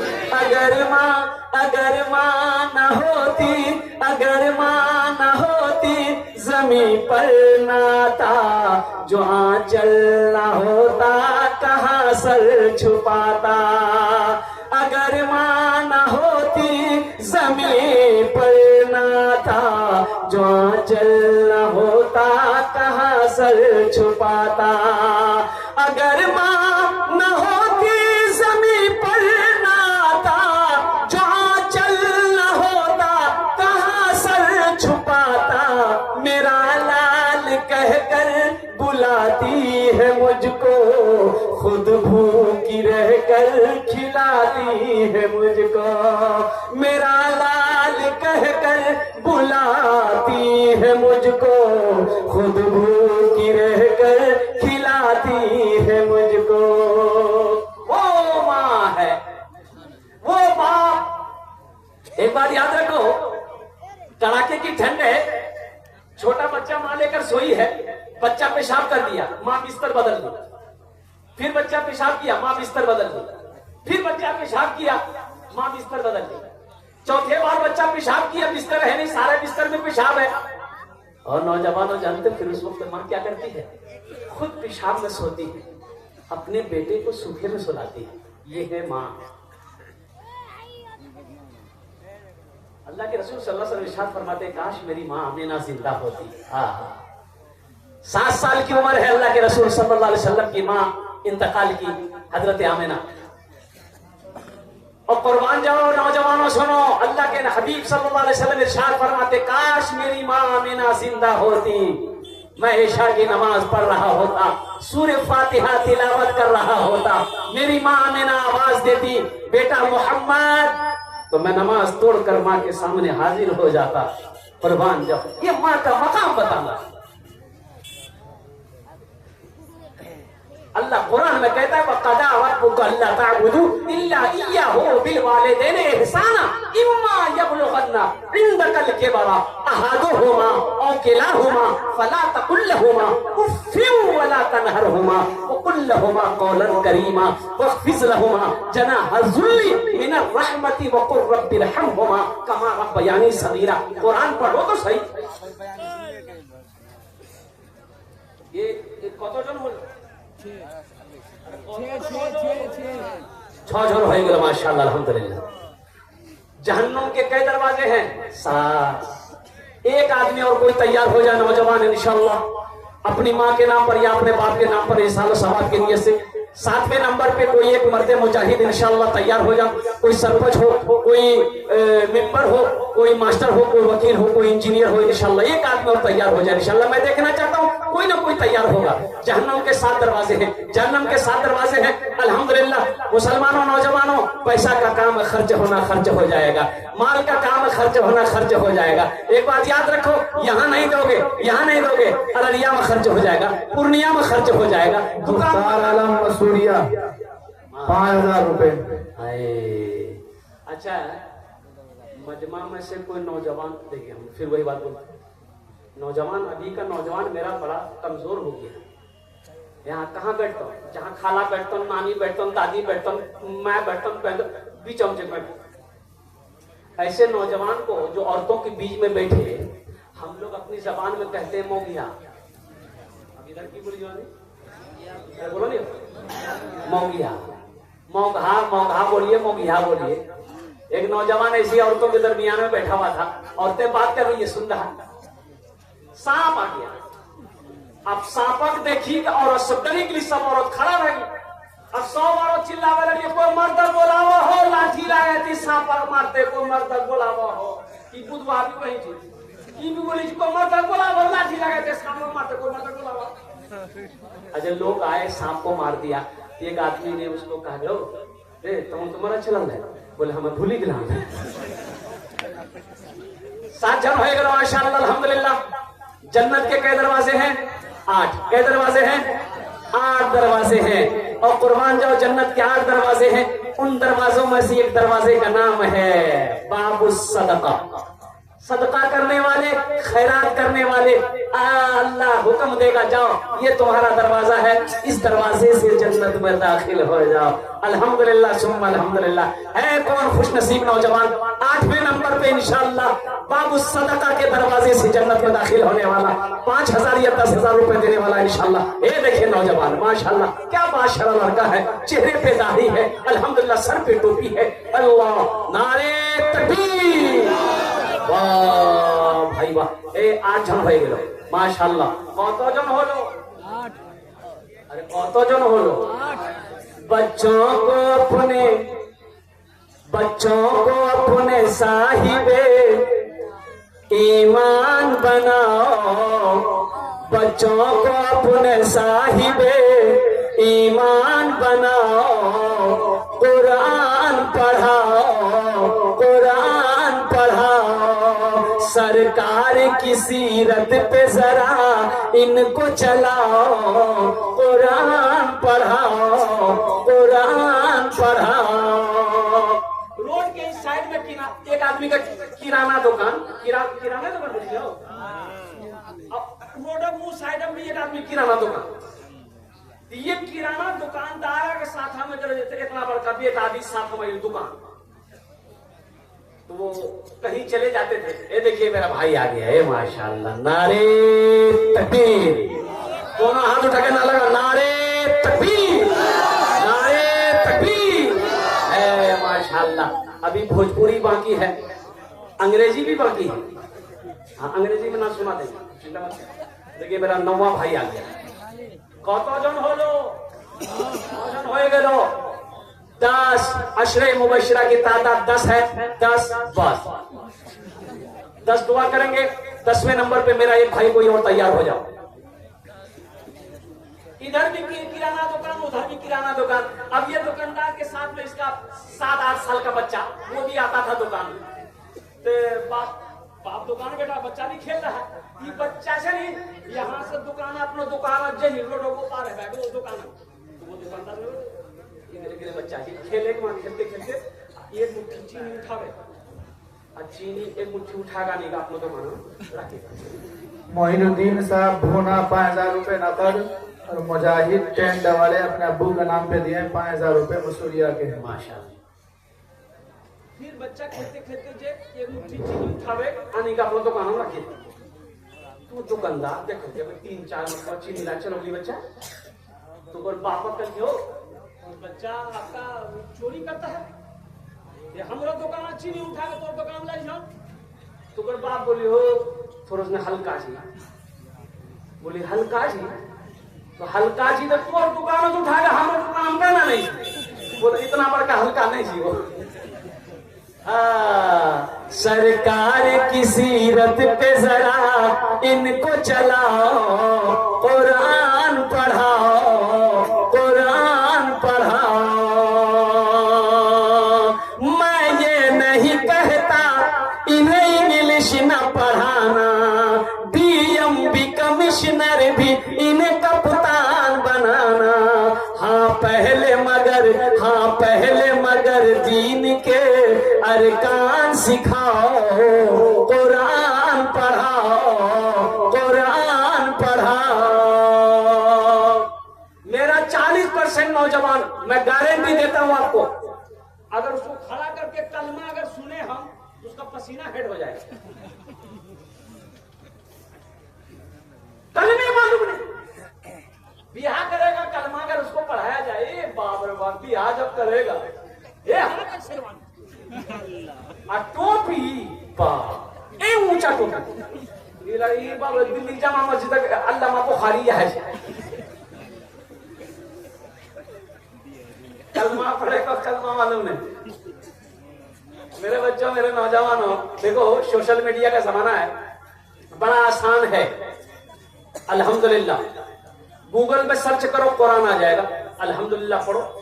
अगर माँ न होती, अगर माँ न होती ज़मीं पर नाता, जो आंचल न होता कहाँ सर छुपाता। अगर माँ न होती ज़मीं पर नाता, जो आंचल न होता कहाँ सर छुपाता। अगर माँ न होती ज़मीं पर नाता, जो आंचल न होता कहाँ सर छुपाता। मेरा लाल कहकर बुलाती है मुझको, खुद भूखी रहकर खिलाती है मुझको। मेरा लाल कहकर बुलाती है मुझको, खुद भूखी रहकर खिलाती है मुझको। वो माँ है, वो माँ। एक बात याद रखो, कड़ाके की ठंड है, छोटा बच्चा माँ लेकर सोई है, बच्चा पेशाब कर दिया, माँ बिस्तर बदल दी। फिर बच्चा पेशाब किया, माँ बिस्तर बदल दी। फिर बच्चा पेशाब किया, माँ बिस्तर बदल दी। चौथे बार बच्चा पेशाब किया, बिस्तर है नहीं, सारे बिस्तर में पेशाब है। और नौजवानों जानते फिर उस वक्त माँ क्या करती है, खुद पेशाब में सोती है, अपने बेटे को सूखे में सुलाती है। ये है माँ। अल्लाह के रसूल सल्लल्लाहु अलैहि वसल्लम इरशाद फरमाते, काश मेरी माँ आमिना जिंदा होती। 7 साल की उम्र है अल्लाह के रसूल सल्लल्लाहु अलैहि वसल्लम की माँ इंतकाल की, हजरत आमिना। और कुर्बान जाओ नौजवानों, सुनो, अल्लाह के हबीब सल्लल्लाहु अलैहि वसल्लम इरशाद फरमाते, काश मेरी माँ आमिना जिंदा होती, मैं इशा की नमाज पढ़ रहा होता, सूरह फातिहा तिलावत कर रहा होता, मेरी माँ आमिना आवाज देती, बेटा मोहम्मद, तो मैं नमाज तोड़कर माँ के सामने हाजिर हो जाता। कुर्बान जाओ, ये माँ का मकाम बताना। अल्लाह कुरान में कहता है, वक़दा रब्बुका अल्ला ताबुदू इल्ला इय्याहु बिल वालिदैनि इहसाना इम्मा यबलुगन्ना इंदकल किबरा अहादुहुमा औ किलाहुमा फला तकुल लहुमा उफ़्फिन वला तनहरहुमा व कुल लहुमा कौलन करीमा वख़्फ़िज़ लहुमा जनाह ज़ुल्ली मिनर रहमति व क़ुल रब्बिरहमहुमा कमा रब्बयानी सगीरा। कुरान पढ़ो तो सही। ये কতজন হলো? 6 हो गए माशाअल्लाह अल्हम्दुलिल्लाह। जहन्नुम के कई दरवाजे हैं? 7। एक आदमी और कोई तैयार हो जाए नौजवान इंशाअल्लाह अपनी माँ के नाम पर या अपने बाप के नाम पर इंशाअल्लाह सवाब के नियत से 7वें नंबर पे कोई एक मर्दे मुजाहिद इंशाअल्लाह तैयार हो जाओ। कोई सरपंच हो, कोई मेंबर हो, कोई मास्टर हो, कोई वकील हो, कोई इंजीनियर हो, इंशाअल्लाह एक आदमी और तैयार हो जाए इंशाअल्लाह। मैं देखना चाहता हूँ कोई ना कोई तैयार होगा। जहन्नम के 7 दरवाजे हैं, जहन्नम के 7 दरवाजे हैं। अल्हम्दुलिल्लाह मुसलमानों, नौजवानों, पैसा का काम खर्च होना खर्च हो जाएगा, माल का काम खर्च होना खर्च हो जाएगा। एक बात याद रखो, यहाँ नहीं दोगे, यहाँ नहीं दोगे, अररिया में खर्च हो जाएगा, पूर्णिया में खर्च हो जाएगा, दुकान सूर्या 5000 रुपए। अच्छा मजमा में से कोई नौजवान देखिए, हम फिर वही बात बोलते हैं, नौजवान अभी का नौजवान मेरा बड़ा कमजोर हो गया। यहाँ कहाँ बैठता हूँ, जहाँ खाला बैठता हूँ, नानी बैठता हूँ, दादी बैठता हूँ, मैं बैठता हूँ, बीच में बैठता। ऐसे नौजवान को जो औरतों के बीच में बैठे, हम लोग अपनी जबान में कहते हैं मोगिया। अब इधर की बोली जो बोलो नहीं, मोगिया, मोघा, मोघा बोलिए, मोगिया बोलिए। एक नौजवान ऐसी औरतों के दरमियान में बैठा हुआ था, औरतें बात कर रही है, सुन रहा, सांप आ गया। अब सांपक देखी और डरी के लिए सब औरत खड़ा रही। अब 100 औरत चिल्लावे लगी, कोई मर्द बोलावा हो, लाठी लाए थी सांपक मारते, कोई मर्द बोलावा हो। कि बुधवा भी वही थी, भी बोली कोई मर्द बोलावा, लाठी लगाए थे सांपक मारते, कोई मर्द बोलावा। अजय लोग आए, सांप को मार दिया। एक आदमी ने उसको कहा, लो तुम्हारा अच्छा लग रहा है? बोले हमें भूली गिला। 7 जन हो गए माशाअल्लाह अल्हम्दुलिल्लाह। जन्नत के कई दरवाजे हैं? 8। कई दरवाजे हैं? 8 दरवाजे हैं। और कुर्बान जाओ, जन्नत के 8 दरवाजे हैं। उन दरवाजों में से एक दरवाजे का नाम है बाबु सदका। सदका करने वाले, खैरात करने वाले, अल्लाह हुक्म देगा जाओ ये तुम्हारा दरवाजा है, इस दरवाजे से जन्नत में दाखिल हो जाओ। अल्हम्दुलिल्लाह सुम्मा अल्हम्दुलिल्लाह। है कौन खुशनसीब नौजवान 8वें नंबर पे इंशाअल्लाह बाबू सदका के दरवाजे से जन्नत में दाखिल होने वाला, 5000 या 10,000 रुपए देने वाला इंशाअल्लाह। ये देखिए नौजवान माशाअल्लाह क्या माशाअल्लाह लड़का है, चेहरे पे दाढ़ी है, अल्हम्दुलिल्लाह सर पे टोपी है। अल्लाह नारे तकबीर। वाह भाई वाह। 8 जन हो गए माशाअल्लाह। कौन जन हो लो? 8। अरे कौन जन हो लो? बच्चों को अपने साहिबे ईमान बनाओ। बच्चों को अपने साहिबे ईमान बनाओ। कुरान पढ़ाओ, कुरान पढ़ाओ। सरकार की सीरत पे जरा इनको चलाओ। कुरान पढ़ाओ, कुरान पढ़ाओ। रोड के इस साइड में एक आदमी का किराना दुकान, किराना दुकान बोलिए। रोड मुंह साइड में एक आदमी किराना दुकान। ये किराना दुकानदार के साथ में इतना बड़का बेटा आदि साथ में दुकान, तो वो कहीं चले जाते थे। ये देखिए मेरा भाई आ गया है माशाअल्लाह। नारे तकबीर। दोनों हाथ उठा के ना लगा, नारे तकबीर, नारे तकबीर। माशाअल्लाह। अभी भोजपुरी बाकी है, अंग्रेजी भी बाकी है। हाँ अंग्रेजी में ना सुना देंगे। देखिए मेरा 9वां भाई आ गया। कौन जन हो लो? 9 हो गए। 10 अशरे मुबशरा की तादाद 10 है। 10 बस 10 दुआ करेंगे। 10वें नंबर पे मेरा एक भाई कोई और तैयार हो जाओ। इधर भी किराना दुकान, उधर भी किराना दुकान। अब ये दुकानदार के साथ में इसका 7-8 साल का बच्चा, वो भी आता था दुकान। तो बाप दुकान बेटा बच्चा भी खेल रहा है। ये बच्चा से नहीं, यहाँ से दुकान अपना दुकान जही रोडों को पार है बैठो वो दुकान। तो वो दुकानदार गिरे बच्चा खेले खेलते खेलते एक मुट्ठी चीनी उठावे, और चीनी एक मुट्ठी उठागा नहीं अपना दुकान रखे। मोइनुद्दीन साहब भूना 5000 रुपए नकद और मुजाहिद टेंट वाले अपने अब्बू का नाम पे दिए 5000 रुपए मसूरिया के हैं माशाअल्लाह। फिर बच्चा खेलते खेलते जे एक मुट्ठी चीनी उठावे आने का अपना दुकान रखे। तो दुकानदार देखो जब 3-4 मतलब चीनी ला चलो बच्चा, तो बोल पापा कल क्यों बच्चा आपका चोरी करता है, ये हमारा दुकान चीनी उठा के तो दुकान लाई जाओ। तो बोल बाप बोली हो थोड़ा उसने हल्का जी, बोली हल्का जी, तो हल्का जी तो तुम्हारा दुकान तो उठाएगा, हमारा दुकान का ना नहीं। बोले इतना बड़का हल्का नहीं जी वो। सरकार की सीरत पे जरा इनको चलाओ। कुरान पढ़ाओ, कुरान पढ़ाओ। मैं ये नहीं कहता इन्हें इंग्लिश न पढ़ाना, DMB कमिश्नर भी इन्हें कप्तान बनाना। हाँ पहले मगर दीन के अरकान सिखाओ। कुरान पढ़ाओ, कुरान पढ़ाओ। मेरा 40% नौजवान मैं गारंटी देता हूं आपको, अगर उसको खड़ा करके कलमा अगर सुने हम, उसका पसीना हेड हो जाएगा। कलमे मालूम नहीं, बियाह करेगा कलमा अगर उसको पढ़ाया जाए, बाप रे बाप बियाह जब करेगा ये हमारा शेरवानी टोपी ऊंचा टोपी ये बाबा दिल्ली जामा मस्जिद अल्लामा बुखारी है, कलमा पढ़ेगा कलमा मालूम नहीं। मेरे बच्चों, मेरे नौजवानों, देखो सोशल मीडिया का जमाना है, बड़ा आसान है। अल्हम्दुलिल्लाह गूगल में सर्च करो, कुरान आ जाएगा, अल्हम्दुलिल्लाह पढ़ो।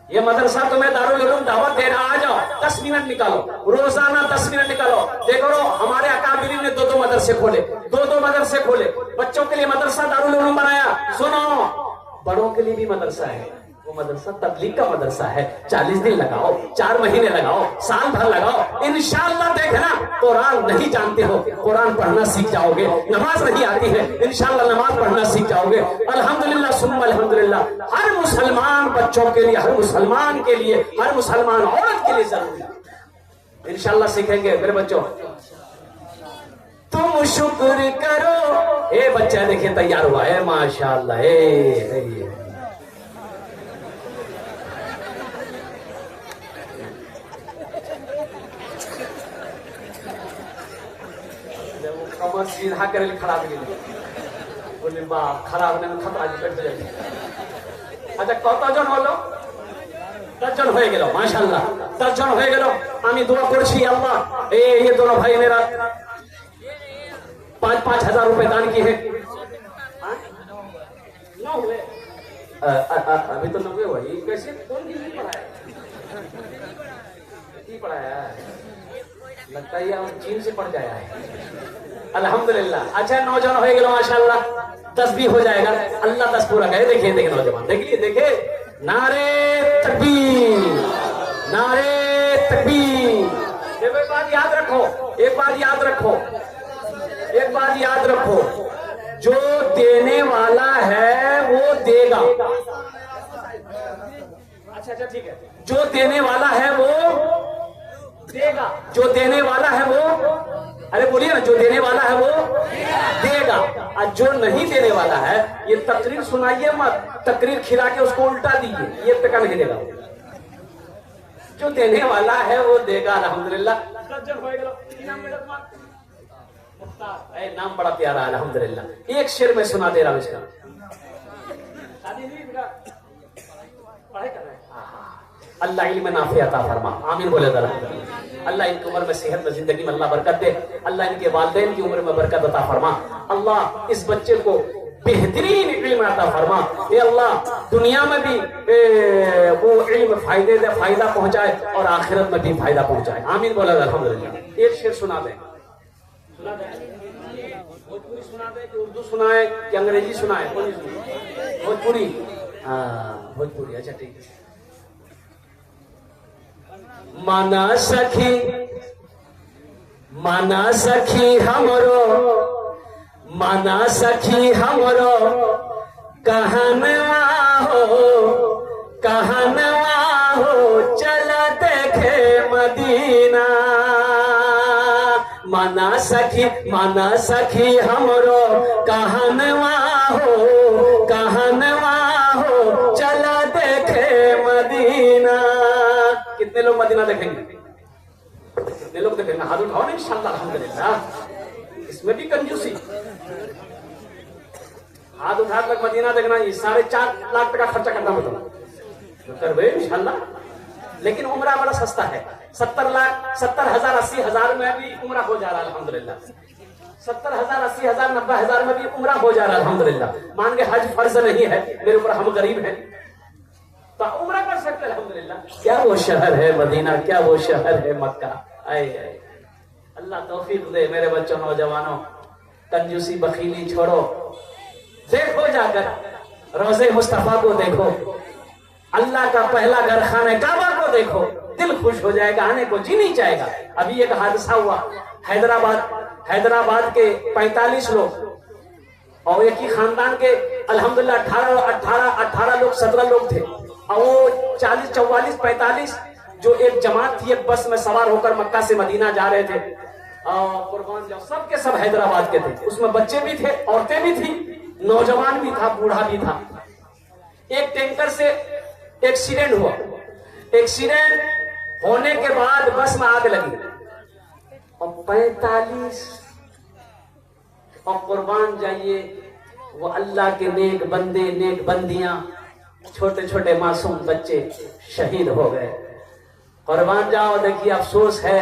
ये मदरसा तुम्हें दारुल उलूम दावत दे रहा, आ जाओ, 10 मिनट निकालो, रोजाना 10 मिनट निकालो। देखो हमारे अकाबिरीन ने 2-2 मदरसे खोले, 2-2 मदरसे खोले, बच्चों के लिए मदरसा दारुल उलूम बनाया। सुनो, बड़ों के लिए भी मदरसा है, वो मदरसा तबलीग का मदरसा है। 40 दिन लगाओ, 4 महीने लगाओ, साल भर लगाओ, इंशाअल्लाह देखना कुरान नहीं जानते हो, कुरान पढ़ना सीख जाओगे। नमाज नहीं आती है, इंशाअल्लाह नमाज पढ़ना सीख जाओगे। अल्हम्दुलिल्लाह सुम्मा अल्हम्दुलिल्लाह। हर मुसलमान बच्चों के लिए, हर मुसलमान के लिए, हर मुसलमान औरत के लिए जरूरी है। इंशाअल्लाह सीखेंगे मेरे बच्चों। तुम शुक्र करो। ए बच्चा देखिए तैयार हुआ है, माशाअल्लाह। कमर सीधा करे खड़ा बोले बाप खराब नहीं खतरा बैठ जाए। अच्छा कतজন হলো? 10 জন হয়ে গেল, মাশাআল্লাহ 10 জন হয়ে গেল। আমি দোয়া করছি আল্লাহ ये दोनों भाई मेरा 5-5 हजार रुपए दान किए हैं। अभी तो 90 हुआ, ये कैसे कौन की पढ़ाया, की पढ़ाया? लगता है ये चीन से पढ़ जाया है। अल्हम्दुलिल्लाह। अच्छा 9 जन हो गए माशाअल्लाह, 10 भी हो जाएगा। अल्लाह 10 पूरा करे। देखिए देखिए नौजवान, देखिए देखिए, नारे तकबीर, नारे तकबीर। एक बात याद रखो, एक बात याद रखो, एक बात याद रखो, जो देने वाला है वो देगा। अच्छा ठीक है, जो देने वाला है वो देगा, जो देने वाला है वो, अरे बोलिए ना, जो देने वाला है वो देगा। और जो नहीं देने वाला है, ये तकरीर सुनाइए मत, तकरीर खिला के उसको उल्टा दीजिए, ये टका नहीं देगा। जो देने वाला है वो देगा। अल्हम्दुलिल्लाह। नाम बड़ा प्यारा, अल्हम्दुलिल्लाह। एक शेर में सुना दे रहा हूं इसका। पढ़ाई कर रहे हैं, अल्लाह इल्म नाफी अता फरमा, आमीन बोले जरा। अल्लाह इनकी उम्र में सेहत में जिंदगी में अल्लाह बरकत दे, अल्लाह इनके वालिदैन की उम्र में बरकत अता फरमा। अल्लाह इस बच्चे को बेहतरीन इल्म अता फरमा। ये अल्लाह दुनिया में भी वो इल्म फायदा पहुंचाए और आखिरत में भी फायदा पहुंचाए, आमीन बोले अल्हम्दुलिल्लाह। एक शेर सुना दे, सुना दे, भोजपुरी सुना दे कि उर्दू सुनाए कि अंग्रेजी सुनाए? भोजपुरी। हाँ भोजपुरी, अच्छा ठीक है। माना सखी हमरो, माना सखी हमरो, कहनवा हो, चल देखे मदीना। माना सखी हमरो, कहनवा हो, चल देखे मदीना। कितने लोग मदीना देखेंगे? कितने लोग देखेंगे? हाथ उठाओ ना इंशाअल्लाह। अल्हम्दुलिल्लाह। इसमें भी कंजूसी, हाथ उठा कर मदीना देखना, ये 4.5 लाख टका खर्चा करना मतलब तो कर भाई इंशाअल्लाह। लेकिन उम्रा बड़ा सस्ता है, 70,000 80,000 में भी उम्रा हो जा रहा है अल्हम्दुलिल्लाह। 70,000 80,000 90,000 में भी उम्रा हो जा रहा है अल्हम्दुलिल्लाह। मान के हज फर्ज नहीं है मेरे ऊपर, हम गरीब हैं तो उम्रा कर सकते हैं अल्हम्दुलिल्लाह। क्या वो शहर है मदीना, क्या वो शहर है मक्का। आए अल्लाह तौफीक दे मेरे बच्चों, नौजवानों, कंजूसी बखीली छोड़ो, देखो जाकर रोज़े मुस्तफा को देखो, अल्लाह का पहला घर खाने काबा को देखो, दिल खुश हो जाएगा, आने को जी नहीं चाहेगा। अभी एक हादसा हुआ हैदराबाद के 45 लोग और एक ही खानदान के अल्हम्दुलिल्लाह 18 लोग 17 लोग थे, और वो 40 44 45 जो एक जमात थी, एक बस में सवार होकर मक्का से मदीना जा रहे थे। कुर्बान जाओ, सब के सब हैदराबाद के थे। उसमें बच्चे भी थे, औरतें भी थी, नौजवान भी था, बूढ़ा भी था। एक टैंकर से एक्सीडेंट हुआ, एक्सीडेंट होने के बाद बस में आग लगी और 45 और कुर्बान जाइए। वो अल्लाह के नेक बंदे नेक बंदियां, छोटे छोटे मासूम बच्चे शहीद हो गए। कुर्बान जाओ। देखिए अफसोस है,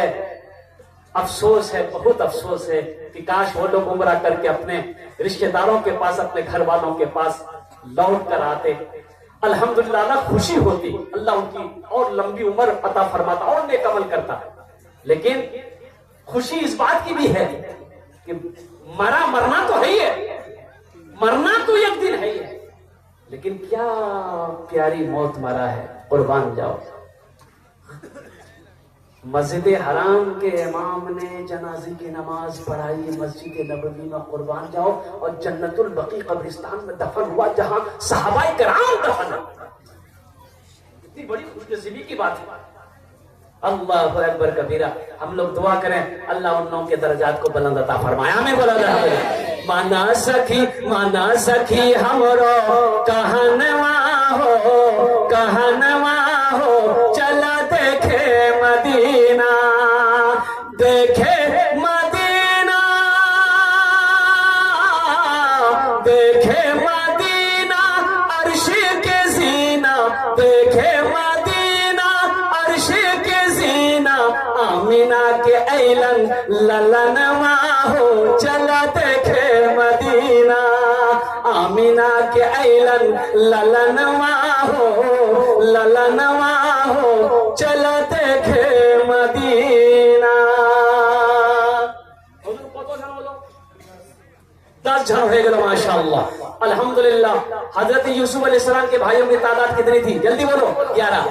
बहुत अफसोस है कि काश वो लोग उम्रा करके अपने रिश्तेदारों के पास, अपने घर वालों के पास लौट कर आते। अल्हम्दुलिल्लाह, अल्लाह खुशी होती, अल्लाह उनकी और लंबी उम्र अता फरमाता और नेक अमल करता। लेकिन खुशी इस बात की भी है कि मरना तो है ही है, मरना तो एक दिन है ही है, लेकिन क्या प्यारी मौत मरा है। कुर्बान जाओ। मस्जिद हराम के इमाम ने जनाजे की नमाज पढ़ाई मस्जिद नबवी में। कुर्बान जाओ। और जन्नतुल बकी कब्रिस्तान में दफन हुआ, जहां सहाबाए किराम दफन है। कितनी बड़ी खुशनसीबी की बात है। अल्लाहु अकबर कबीरा। हम लोग दुआ करें अल्लाह उन लोगों के दर्जात को बुलंद अता फरमाए। आमीन बोला जाए। माना सखी हमरो कहनवा हो चला देखे मदीना, देखे मदीना, देखे मदीना अर्श के जीना, देखे मदीना अर्श के जीना। आमीना के ऐलन ललनवा हो चला देखे मदीना, आमीना के ऐलन ललनवा हो चला देखे मदीना। 10 जन हो गए माशाअल्लाह अल्हम्दुलिल्लाह। हजरत यूसुफ अलैहिस्सलाम के भाइयों की तादाद कितनी थी? जल्दी बोलो। 11।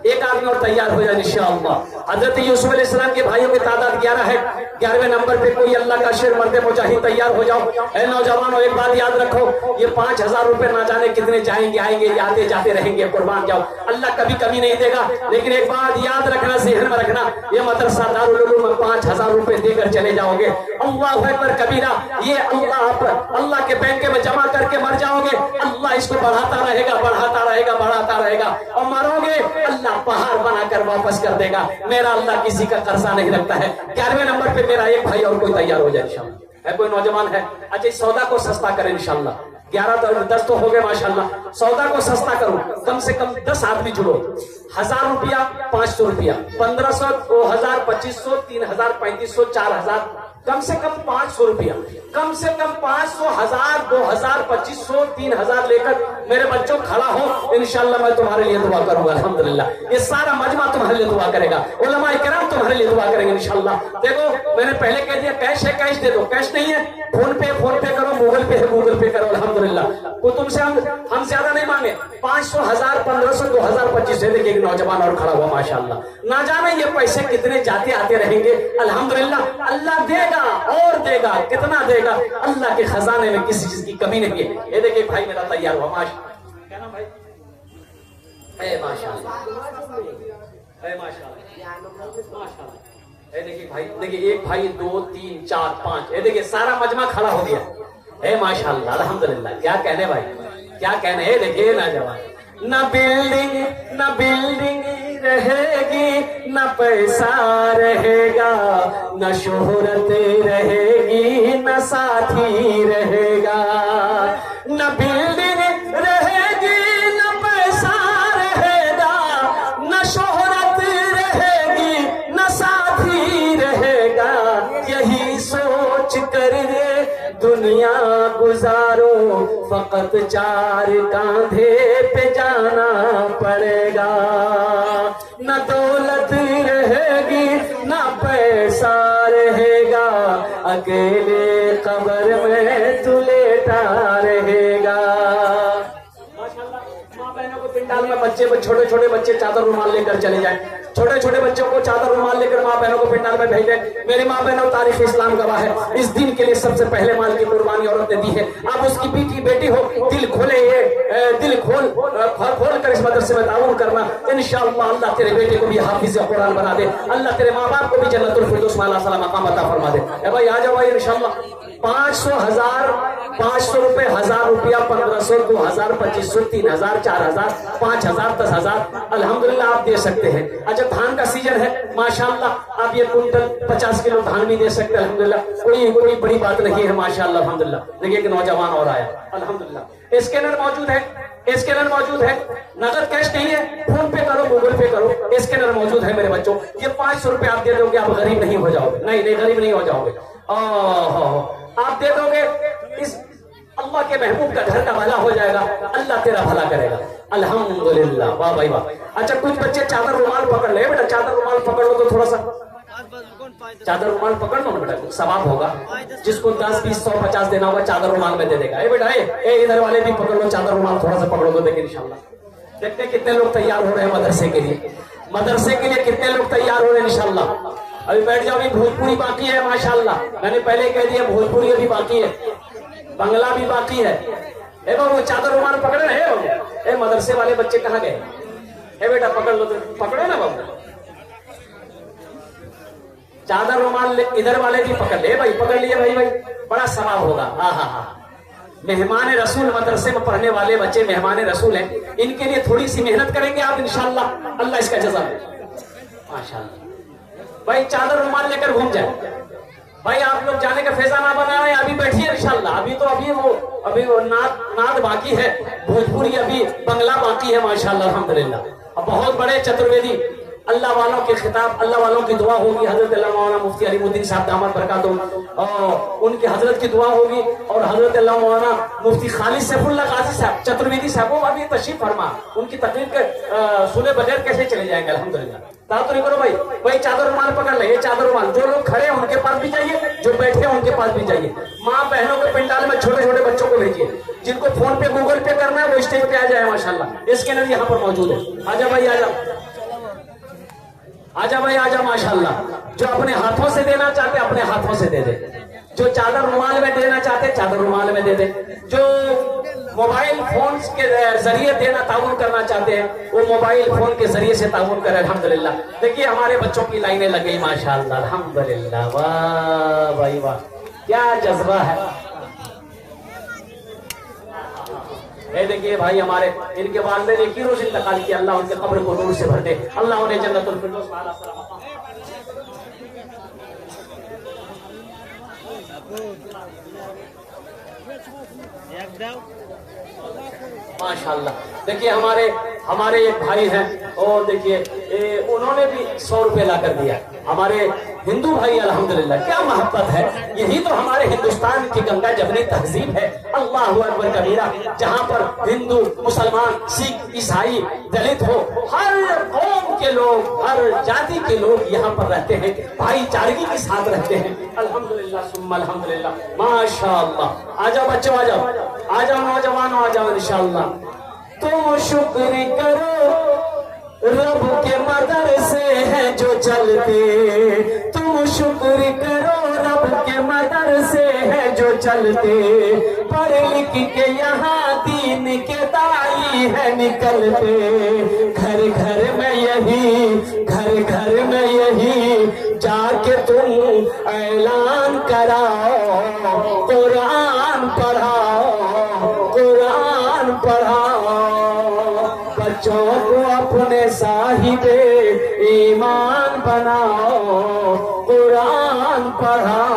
एक आदमी और तैयार हो जाए इंशाअल्लाह। हजरत यूसुफ अलैहिस्सलाम के भाइयों की तादाद 11 है। 11वें नंबर पे कोई अल्लाह का शेर मर्दे मुजाहिद तैयार हो जाओ। ऐ नौजवानों, एक बात याद रखो, ये 5000 रुपए ना जाने कितने जाएंगे आएंगे, आते जाते रहेंगे। कुर्बान जाओ। अल्लाह कभी कमी नहीं देगा, लेकिन एक बात याद रखना, ज़हन में रखना, ये मदरसा दारुल उलूम में 5000 रुपए देकर चले जाओगे, अल्लाह अकबर कबीरा, ये अल्लाह के बैंक में जमा करके मर जाओगे। अल्लाह इसको बढ़ाता रहेगा, बढ़ाता रहेगा, बढ़ाता रहेगा, और मरोगे अल्लाह पहाड़ बनाकर वापस कर देगा। मेरा अल्लाह किसी का कर्जा नहीं रखता है। 11वें नंबर पे मेरा एक भाई और कोई तैयार हो जाए इंशाअल्लाह। है कोई नौजवान है? अच्छा, इस सौदा को सस्ता करें इंशाअल्लाह। 11 तो 10 तो हो गए माशाअल्लाह। सौदा को सस्ता करो, कम से कम 10 आदमी जुड़ो। 1000 रुपया, 500 रुपया, 1500, 2000, 2500, 3000, 3500, 4000, कम से कम 500 रुपया, कम से कम 500, 1000, 2000, 2500, 3000 लेकर मेरे बच्चों खड़ा हो। इंशाअल्लाह मैं तुम्हारे लिए दुआ करूंगा। अल्हम्दुलिल्लाह, ये सारा मजमा तुम्हारे लिए दुआ करेगा, उलमाए किराम तुम्हारे लिए दुआ करेंगे इंशाअल्लाह। देखो मैंने पहले कह दिया, कैश है कैश दे दो, कैश नहीं है फोन पे करो, गूगल पे है गूगल पे करो। अल्हम्दुलिल्लाह, को तुमसे हम ज्यादा नहीं मांगे। 500, 1000, 1500, 2000, 2500। देखिए एक नौजवान और खड़ा हुआ माशाअल्लाह। ना जाने ये पैसे कितने जाते आते रहेंगे। अल्हम्दुलिल्लाह, अल्लाह देगा और देगा, कितना देगा, अल्लाह के खजाने में किसी चीज की कमी नहीं है। ये देखिए भाई मेरा तैयार हुआ माशाअल्लाह। क्या नाम भाई? माशाअल्लाह, माशाअल्लाह। देखिए भाई, देखिए एक भाई, 2, 3, 4, 5, ये देखिए सारा मजमा खड़ा हो गया। है माशाअल्लाह अल्हम्दुलिल्लाह। क्या कहने भाई, क्या कहने। देखिए ना जवान, न बिल्डिंग रहेगी, न पैसा रहेगा, न शोहरत रहेगी, न साथी रहेगा। न बिल्डिंग रहेगी, न पैसा रहेगा, न शोहरत रहेगी, न साथी रहेगा। यही सोच कर दुनिया गुजारो, फकत 4 कांधे पे जाना पड़ेगा। न दौलत रहेगी, न पैसा रहेगा, अकेले कब्र में तू लेटा रहेगा। माँ बहनों को पिंडाल में बच्चे, छोटे छोटे बच्चे चादर रुमाल लेकर चले जाए। छोटे छोटे बच्चों को चादर रुमाल लेकर माँ बहनों को पिंडाल में भेज दें। मेरी माँ बहनों, तारीख इस्लाम गवाह है, इस दिन के लिए सबसे पहले माल की कुर्बानी औरत ने दी है। आप उसकी बेटी हो, दिल खोले, दिल खोल कर इस मदरसे में ताउन करना। इंशाअल्लाह अल्लाह तेरे बेटे को भी हाफिज कुरान बना दे। अल्लाह तेरे माँ बाप को भी जन्नतुल फिरदौस में अल्लाह सलाम मकाम अता फरमा दे। भाई आ जाओ भाई इंशाअल्लाह। 500, 1000, 500 रुपए, 1000 रुपया, 1500, 2000, 2500, 3000, 4000, 5000, 10,000 अल्हम्दुलिल्लाह आप दे सकते हैं। अच्छा धान का सीजन है माशाअल्लाह, आप ये कुंटल 50 किलो धान भी दे सकते हैं अल्हम्दुलिल्लाह, कोई बड़ी बात नहीं है माशाअल्लाह अल्हम्दुलिल्लाह। देखिए एक नौजवान और आया अल्हम्दुलिल्लाह। स्कैनर मौजूद है, स्कैनर मौजूद है, नगद कैश नहीं है, फोन पे करो, गूगल पे करो, स्कैनर मौजूद है मेरे बच्चों। ये 500 रुपए आप दे दोगे, आप गरीब नहीं हो जाओगे, नहीं गरीब नहीं हो जाओगे। आप दे दोगे, इस अल्लाह के महबूब का घर का भला हो जाएगा, अल्लाह तेरा भला करेगा अल्हम्दुलिल्लाह। वाह भाई वाह। अच्छा कुछ बच्चे चादर रुमाल पकड़ ले बेटा, चादर रुमाल पकड़ लो तो थोड़ा सा, चादर रुमाल पकड़ लो बेटा, कुछ सवाब होगा। जिसको 10, 20, 100, 50 देना होगा चादर रुमाल में दे देगा। ए बेटा ए इधर वाले भी पकड़ लो, चादर रुमाल थोड़ा सा पकड़ो तो देखिए इंशाल्लाह। देखते हैं कितने लोग तैयार हो रहे हैं मदरसे के लिए, मदरसे के लिए कितने लोग तैयार हो रहे हैं इंशाल्लाह। अभी बैठ जाओ, अभी भोजपुरी बाकी है माशाल्लाह, मैंने पहले कह दिया भोजपुरी अभी बाकी है, बंगला भी बाकी है। ए बाबू चादर रुमाल पकड़े रहे, ए मदरसे वाले बच्चे कहाँ गए? ए बेटा पकड़ लो, तो पकड़ो ना बाबू, चादर रुमाल इधर वाले भी पकड़ ले भाई, पकड़ लिए भाई, बड़ा सवाब होगा। हाँ, मेहमान रसूल मदरसे में पढ़ने वाले बच्चे मेहमान रसूल हैं, इनके लिए थोड़ी सी मेहनत करेंगे आप इंशाल्लाह, अल्लाह इसका जज़ा दे माशाल्लाह। भाई चादर रुमाल लेकर घूम जाए भाई, आप लोग जाने का फैसला ना बना रहे, अभी बैठिए इंशाल्लाह। अभी वो नाद बाकी है, भोजपुरी अभी बंगला बाकी है माशाल्लाह अल्हम्दुलिल्लाह। अब बहुत बड़े चतुर्वेदी अल्लाह वालों के खिताब, अल्लाह वालों की दुआ होगी, हजरत अल्लाह मौलाना मुफ्ती अलीमुद्दीन साहब दामद बरकातुहू, और उनकी हजरत की दुआ होगी, और हजरत अल्लाह मौलाना मुफ्ती खालिद सैफुल्लाह गाजी साहब चतुर्वेदी साहब वो अभी तशरीफ फरमा, उनकी तकरीर के सुने बगैर कैसे चले जाएंगे अल्हम्दुलिल्लाह। तातुरी करो भाई चादर रुमाल पकड़ ले, ये चादर रुमाल, जो लोग खड़े हैं उनके पास भी जाइए, जो बैठे हैं उनके पास भी जाइए, माँ बहनों के पंडाल में छोटे छोटे बच्चों को भेजिए, जिनको फोन पे गूगल पे करना है वो स्टेज पे आ जाए माशाल्लाह, स्कैनर यहाँ पर मौजूद है। आजा भाई आजा भाई आजा माशाल्लाह। जो अपने हाथों से देना चाहते अपने हाथों से दे दे, जो चादर रुमाल में देना चाहते चादर रुमाल में दे दे, जो मोबाइल फोन के जरिए देना ताउन करना चाहते हैं वो मोबाइल फोन के जरिए से ताउन करें अल्हम्दुलिल्लाह। देखिए हमारे बच्चों की लाइनें लग गई माशाल्लाह अल्हम्दुलिल्लाह। वाह भाई वाह, क्या जज्बा है। देखिए भाई हमारे इनके वालिदैन ने की रोज इंतकाल किया, अल्लाह उनके कब्र को नूर से भर दे, अल्लाह उन्हें जन्नतुल फिरदौस माशाल्लाह। देखिए हमारे एक भाई हैं और देखिए उन्होंने भी 100 रुपए ला कर दिया, हमारे हिंदू भाई अल्हम्दुलिल्लाह। क्या मोहब्बत है, यही तो हमारे हिंदुस्तान की गंगा जमनी तहजीब है। अल्लाहु अकबर कबीरा, जहाँ पर हिंदू मुसलमान सिख ईसाई दलित हो, हर कौम के लोग हर जाति के लोग यहाँ पर रहते हैं, भाईचारगी के साथ रहते हैं अल्हम्दुलिल्लाह सुम्मा अल्हम्दुलिल्लाह माशाअल्लाह। आ जाओ बच्चों, आ जाओ नौजवानों, आ जाओ इंशाअल्लाह। तुम शुक्र करो रब के मदरसे हैं जो चलते, तुम शुक्र करो रब के मदरसे हैं जो चलते, पढ़ लिख के यहाँ दीन के दाई है निकलते, घर घर में यही जाके तुम ऐलान कराओ, कुरान पढ़ाओ, बच्चों को अपने साहिबे ईमान बनाओ, कुरान पढ़ाओ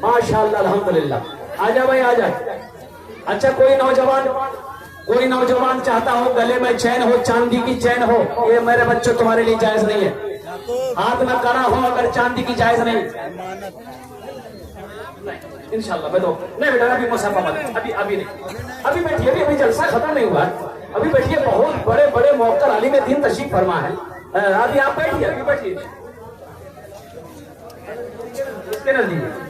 माशाअल्लाह अल्हम्दुलिल्लाह। आजा भाई आजा। अच्छा कोई नौजवान चाहता हो गले में चैन हो, चांदी की चैन हो, ये मेरे बच्चों तुम्हारे लिए जायज नहीं है। हाथ में कड़ा हो अगर चांदी की जायज नहीं इंशाल्लाह। मैं तो नहीं बेटा अभी मुसाफा मत, अभी नहीं, अभी बैठिए, अभी जलसा खत्म नहीं हुआ, अभी बैठिए, बहुत बड़े बड़े मौका अली में दिन तशरीफ फरमा है, अभी आप बैठिए, अभी बैठिए इसके नजदीक।